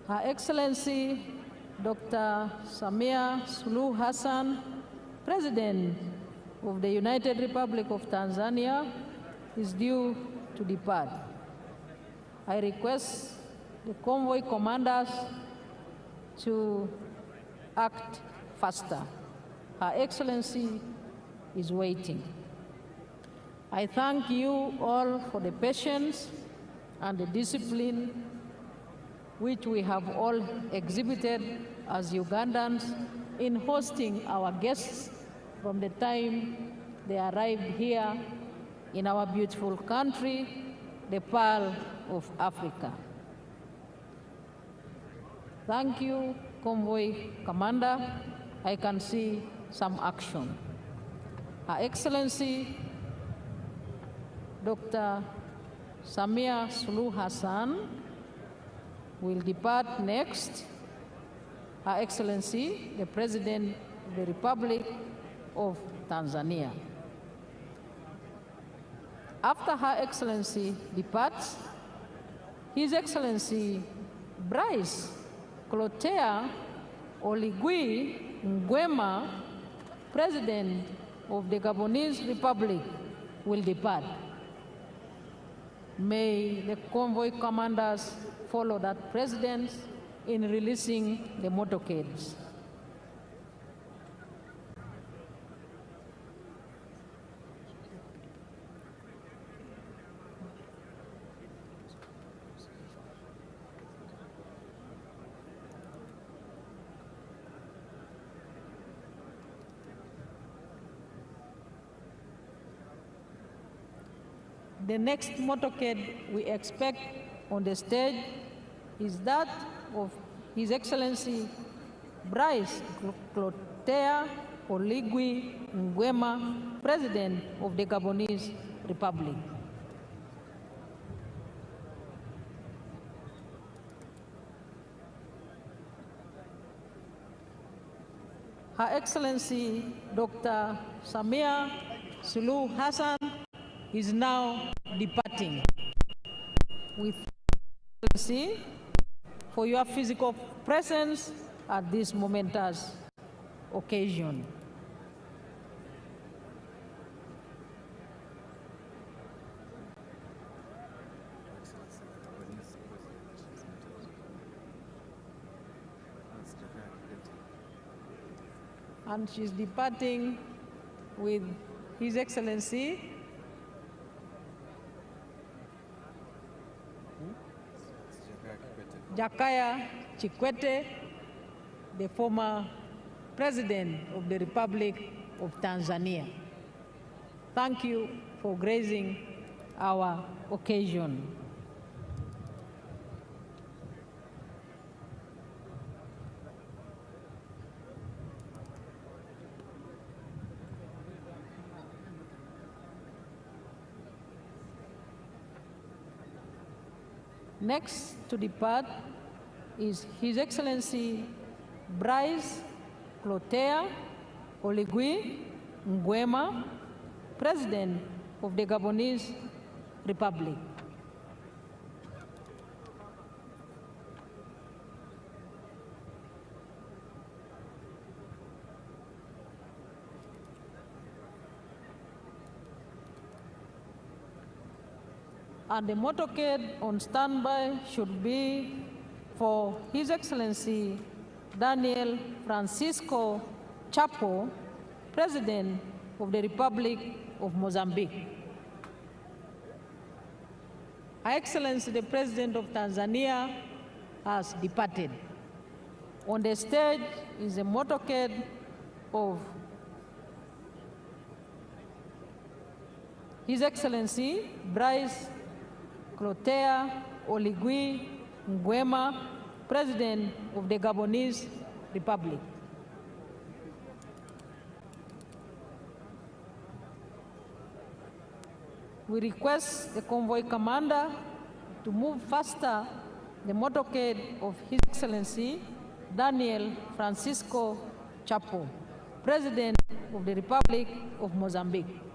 Her Excellency Dr. Samia Suluhu Hassan, President of the United Republic of Tanzania, is due to depart. I request the convoy commanders to act faster. Her Excellency is waiting. I thank you all for the patience and the discipline which we have all exhibited as Ugandans in hosting our guests from the time they arrived here in our beautiful country, the Pearl of Africa. Thank you, Convoy Commander. I can see some action. Her Excellency Dr. Samia Suluhu Hassan will depart next. Her Excellency, the President of the Republic of Tanzania. After Her Excellency departs, His Excellency Bryce Clotaire Oligui Nguema, President of the Gabonese Republic will depart. May the convoy commanders follow that precedent in releasing the motorcades. The next motorcade we expect on the stage is that of His Excellency Brice Clotaire Oligui Nguema, President of the Gabonese Republic. Her Excellency Dr. Samia Suluhu Hassan is now departing. We thank you for your physical presence at this momentous occasion. And she's departing with His Excellency Jakaya Kikwete, the former President of the Republic of Tanzania. Thank you for gracing our occasion. Next to depart is His Excellency Brice Clotaire Oligui Nguema, President of the Gabonese Republic. And the motorcade on standby should be for His Excellency Daniel Francisco Chapo, President of the Republic of Mozambique. Her Excellency the President of Tanzania has departed. On the stage is a motorcade of His Excellency Brice Clotaire Oligui Nguema, President of the Gabonese Republic. We request the convoy commander to move faster the motorcade of His Excellency Daniel Francisco Chapo, President of the Republic of Mozambique.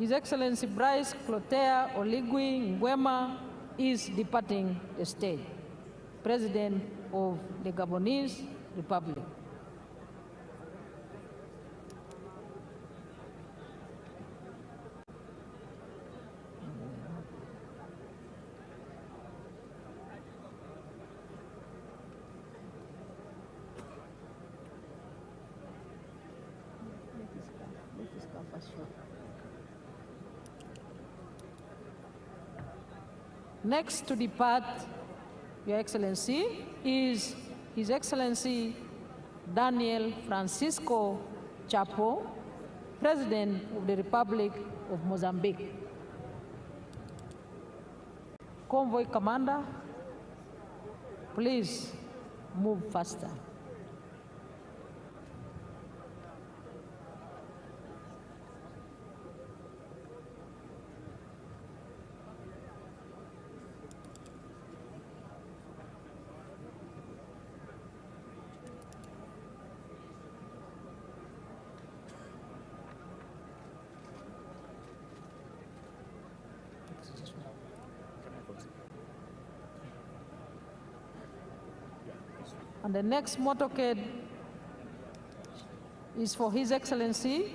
His Excellency Brice Clotaire Oligui Nguema is departing the state, President of the Gabonese Republic. Next to depart, Your Excellency, is His Excellency Daniel Francisco Chapo, President of the Republic of Mozambique. Convoy commander, please move faster. And the next motorcade is for His Excellency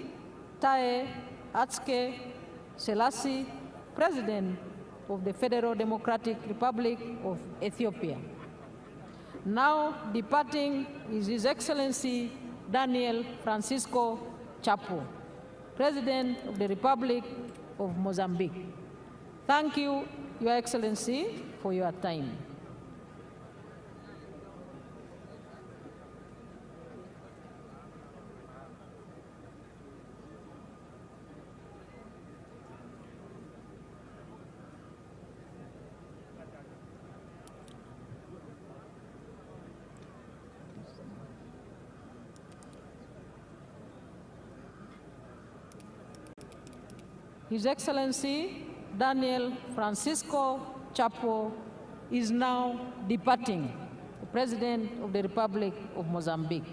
Taye Atske Selassie, President of the Federal Democratic Republic of Ethiopia. Now departing is His Excellency Daniel Francisco Chapo, President of the Republic of Mozambique. Thank you, Your Excellency, for your time. His Excellency Daniel Francisco Chapo is now departing, the President of the Republic of Mozambique.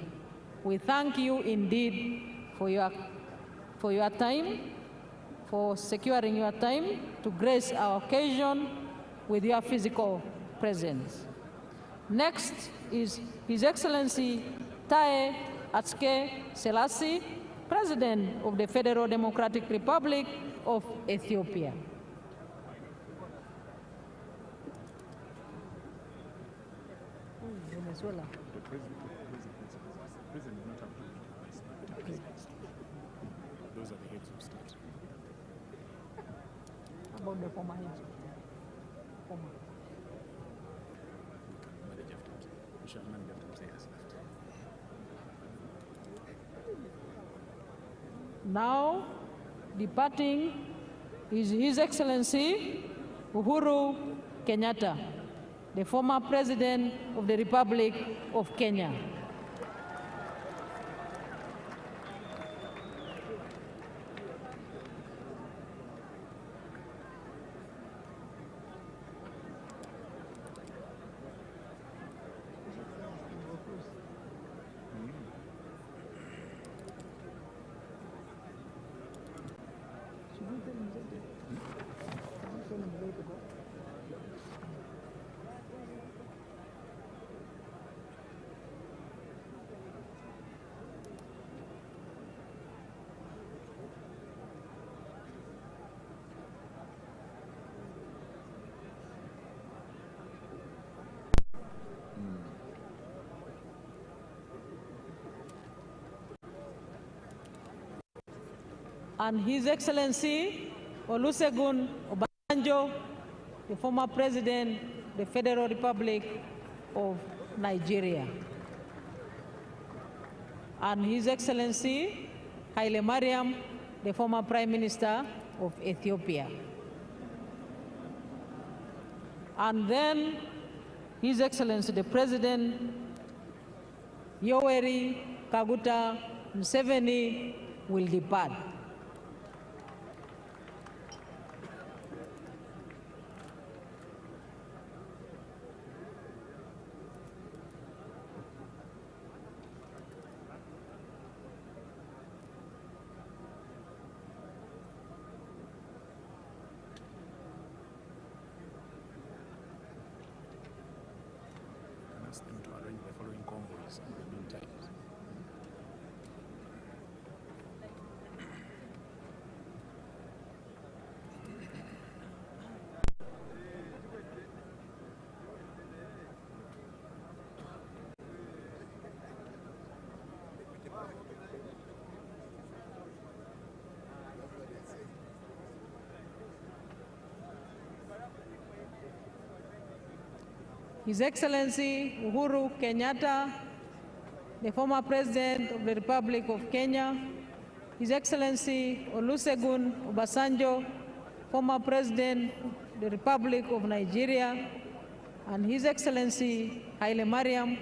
We thank you indeed for your time, for securing your time to grace our occasion with your physical presence. Next is His Excellency Taye Atske Selassie, President of the Federal Democratic Republic of Ethiopia. Venezuela. The president is not approved. Those are the heads of state. How about the former heads? Former. Now, departing is His Excellency Uhuru Kenyatta, the former President of the Republic of Kenya. And His Excellency Olusegun Obasanjo, the former President of the Federal Republic of Nigeria. And His Excellency Haile Mariam, the former Prime Minister of Ethiopia. And then His Excellency the President Yoweri Kaguta Museveni will depart. Ask them to arrange the following convoys in the meantime. His Excellency Uhuru Kenyatta, the former President of the Republic of Kenya, His Excellency Olusegun Obasanjo, former President of the Republic of Nigeria, and His Excellency Haile Mariam,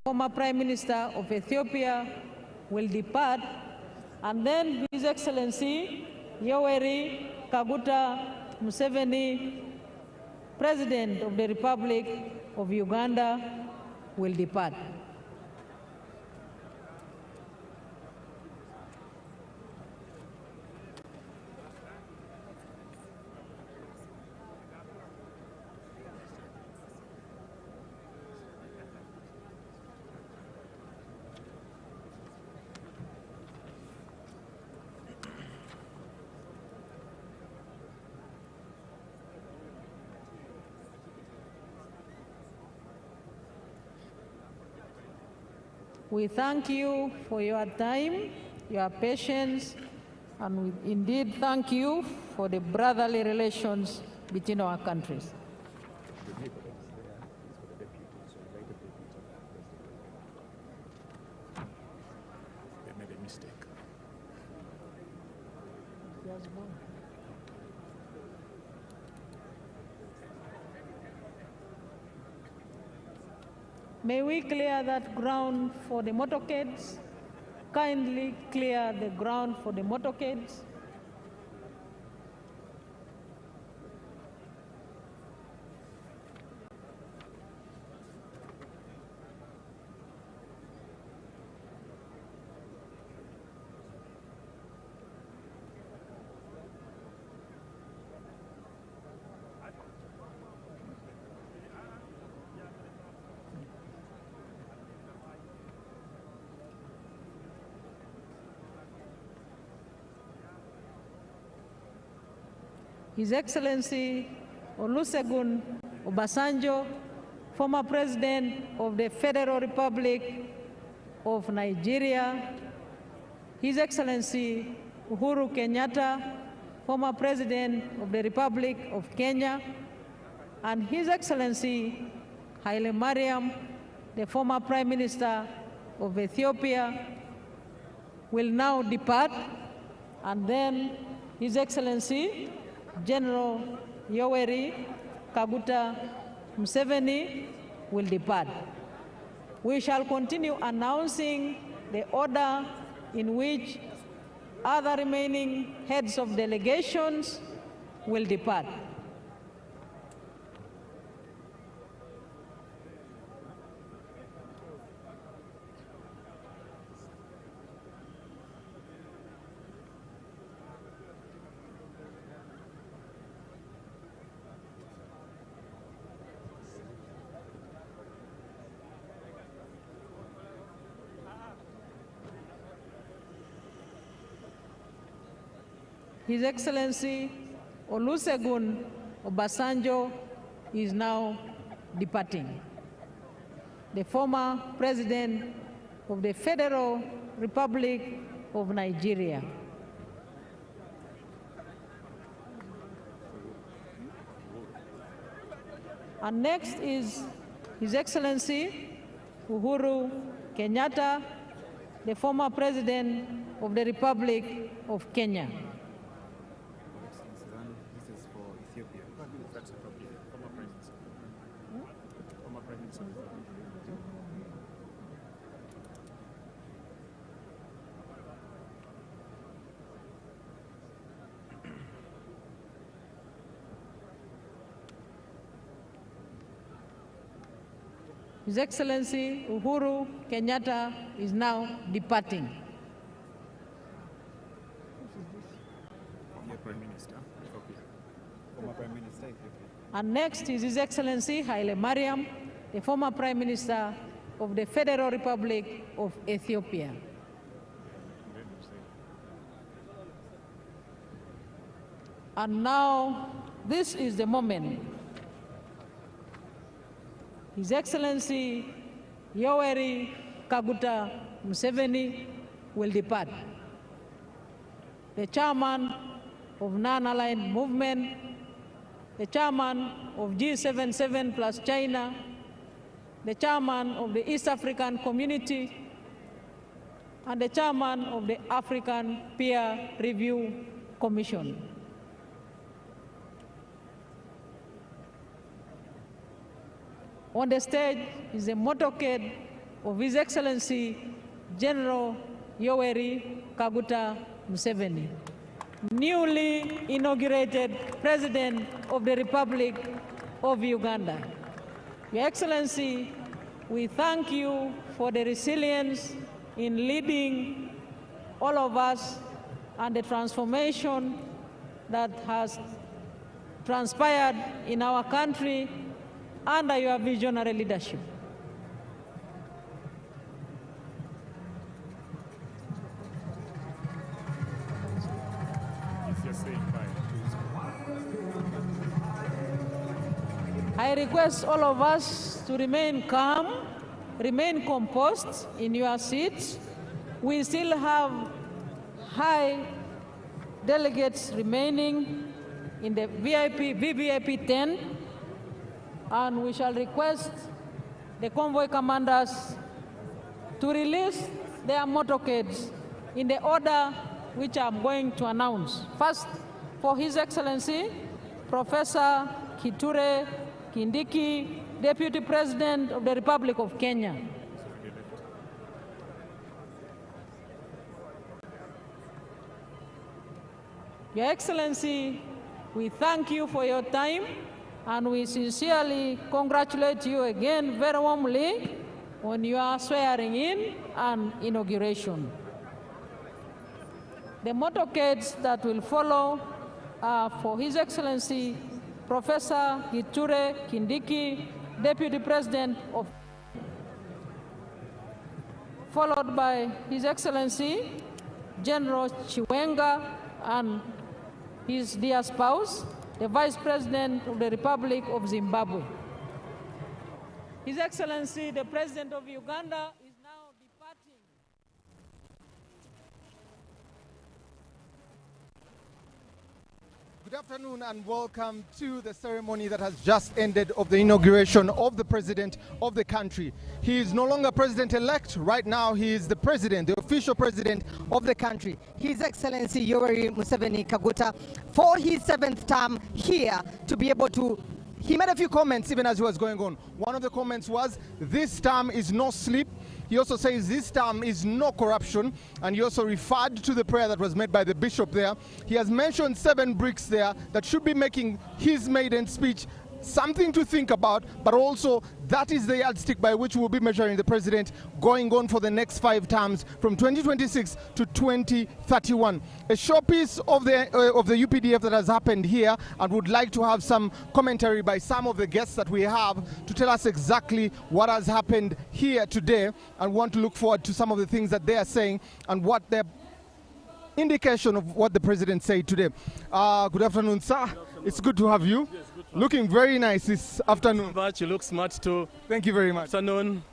former Prime Minister of Ethiopia, will depart, and then His Excellency Yoweri Kaguta Museveni, President of the Republic of Uganda, will depart. We thank you for your time, your patience, and we indeed thank you for the brotherly relations between our countries. They made a mistake. May we clear that ground for the motorcades? Kindly clear the ground for the motorcades. His Excellency Olusegun Obasanjo, former President of the Federal Republic of Nigeria, His Excellency Uhuru Kenyatta, former President of the Republic of Kenya, and His Excellency Haile Mariam, the former Prime Minister of Ethiopia, will now depart, and then His Excellency General Yoweri Kaguta Museveni will depart. We shall continue announcing the order in which other remaining heads of delegations will depart. His Excellency Olusegun Obasanjo is now departing. The former President of the Federal Republic of Nigeria. And next is His Excellency Uhuru Kenyatta, the former President of the Republic of Kenya. This is for Ethiopia. That's Ethiopia. Former President. Former President. His Excellency Uhuru Kenyatta is now departing. Former Prime Minister, Ethiopia. Former Prime Minister, Ethiopia. And next is His Excellency Haile Mariam, the former Prime Minister of the Federal Republic of Ethiopia. And now, this is the moment. His Excellency Yoweri Kaguta Museveni will depart. The chairman of Non-Aligned Movement, the chairman of G77 plus China, the chairman of the East African Community, and the chairman of the African Peer Review Commission. On the stage is a motorcade of His Excellency General Yoweri Kaguta Museveni, newly inaugurated President of the Republic of Uganda. Your Excellency, we thank you for the resilience in leading all of us and the transformation that has transpired in our country under your visionary leadership. I request all of us to remain calm remain composed in your seats. We still have high delegates remaining in the VVIP 10, and we shall request the convoy commanders to release their motorcades in the order which I'm going to announce. First, for His Excellency, Professor Kithure Kindiki, Deputy President of the Republic of Kenya. Your Excellency, we thank you for your time, and we sincerely congratulate you again very warmly on your swearing in and inauguration. The motorcades that will follow are for His Excellency, Professor Kithure Kindiki, Deputy President of, followed by His Excellency, General Chiwenga, and his dear spouse, the Vice President of the Republic of Zimbabwe. His Excellency, the President of Uganda, is now departing. Good afternoon and welcome to the ceremony that has just ended of the inauguration of the President of the country. He is no longer President-elect. Right now he is the President, the official President of the country. His Excellency Yoweri Museveni Kaguta, for his 7th term here, to be able to. He made a few comments even as he was going on. One of the comments was, this term is no sleep. He also says this term is no corruption, and he also referred to the prayer that was made by the bishop there. He has mentioned 7 bricks there that should be making his maiden speech something to think about, but also that is the yardstick by which we'll be measuring the president going on for the next 5 terms from 2026 to 2031. A showpiece of the UPDF that has happened here, and would like to have some commentary by some of the guests that we have to tell us exactly what has happened here today, and want to look forward to some of the things that they are saying and what their indication of what the president said today. Good afternoon, sir. It's good to have you. Yes, looking very nice this afternoon. You look smart too. Thank you very much. Afternoon.